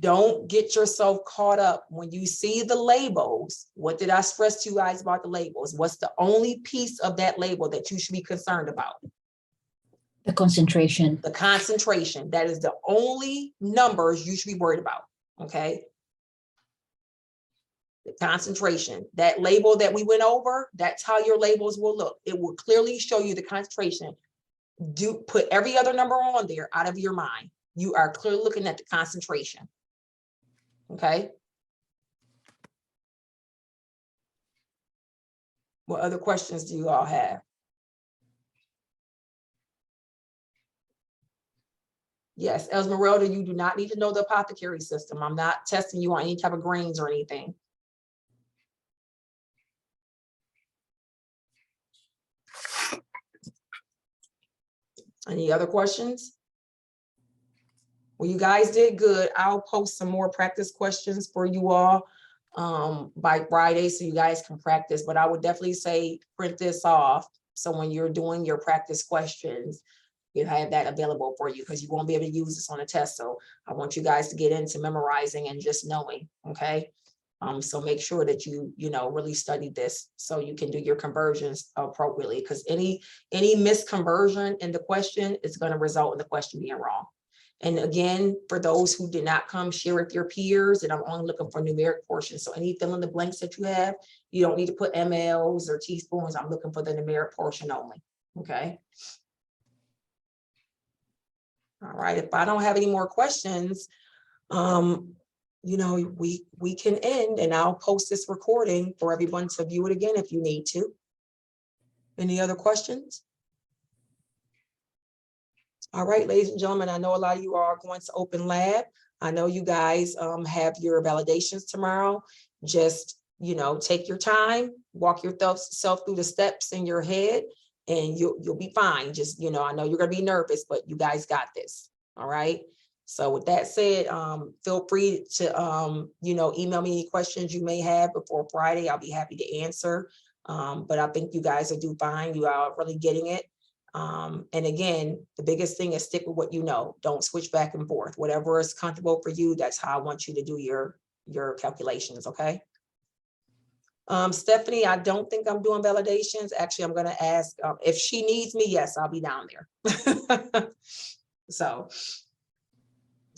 Don't get yourself caught up when you see the labels. What did I stress to you guys about the labels? What's the only piece of that label that you should be concerned about? The concentration. The concentration. That is the only numbers you should be worried about, okay? The concentration. That label that we went over, that's how your labels will look. It will clearly show you the concentration. Put every other number on there out of your mind. You are clearly looking at the concentration. Okay. What other questions do you all have? Yes, Esmeralda, you do not need to know the apothecary system. I'm not testing you on any type of grains or anything. Any other questions? Well, you guys did good. I'll post some more practice questions for you all by Friday so you guys can practice, but I would definitely say print this off. So when you're doing your practice questions, you have that available for you because you won't be able to use this on a test. So I want you guys to get into memorizing and just knowing, okay? So make sure that you really study this so you can do your conversions appropriately, because any misconversion in the question is going to result in the question being wrong. And again, for those who did not come, share with your peers, and I'm only looking for numeric portions. So any fill in the blanks that you have, you don't need to put mLs or teaspoons. I'm looking for the numeric portion only, okay? All right, if I don't have any more questions, we can end, and I'll post this recording for everyone to view it again if you need to. Any other questions? All right, ladies and gentlemen, I know a lot of you are going to open lab. I know you guys have your validations tomorrow. Just, take your time, walk yourself through the steps in your head, and you'll be fine. Just, I know you're gonna be nervous, but you guys got this. All right. So with that said, feel free to, email me any questions you may have before Friday. I'll be happy to answer. But I think you guys will do fine. You are really getting it. And again, the biggest thing is stick with what you know. Don't switch back and forth. Whatever is comfortable for you, that's how I want you to do your calculations, okay? Stephanie, I don't think I'm doing validations. Actually, I'm gonna ask if she needs me. Yes, I'll be down there. So,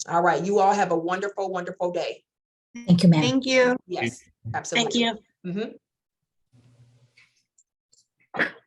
all right, you all have a wonderful, wonderful day. Thank you, ma'am. Thank you. Yes, absolutely. Thank you. Mhm.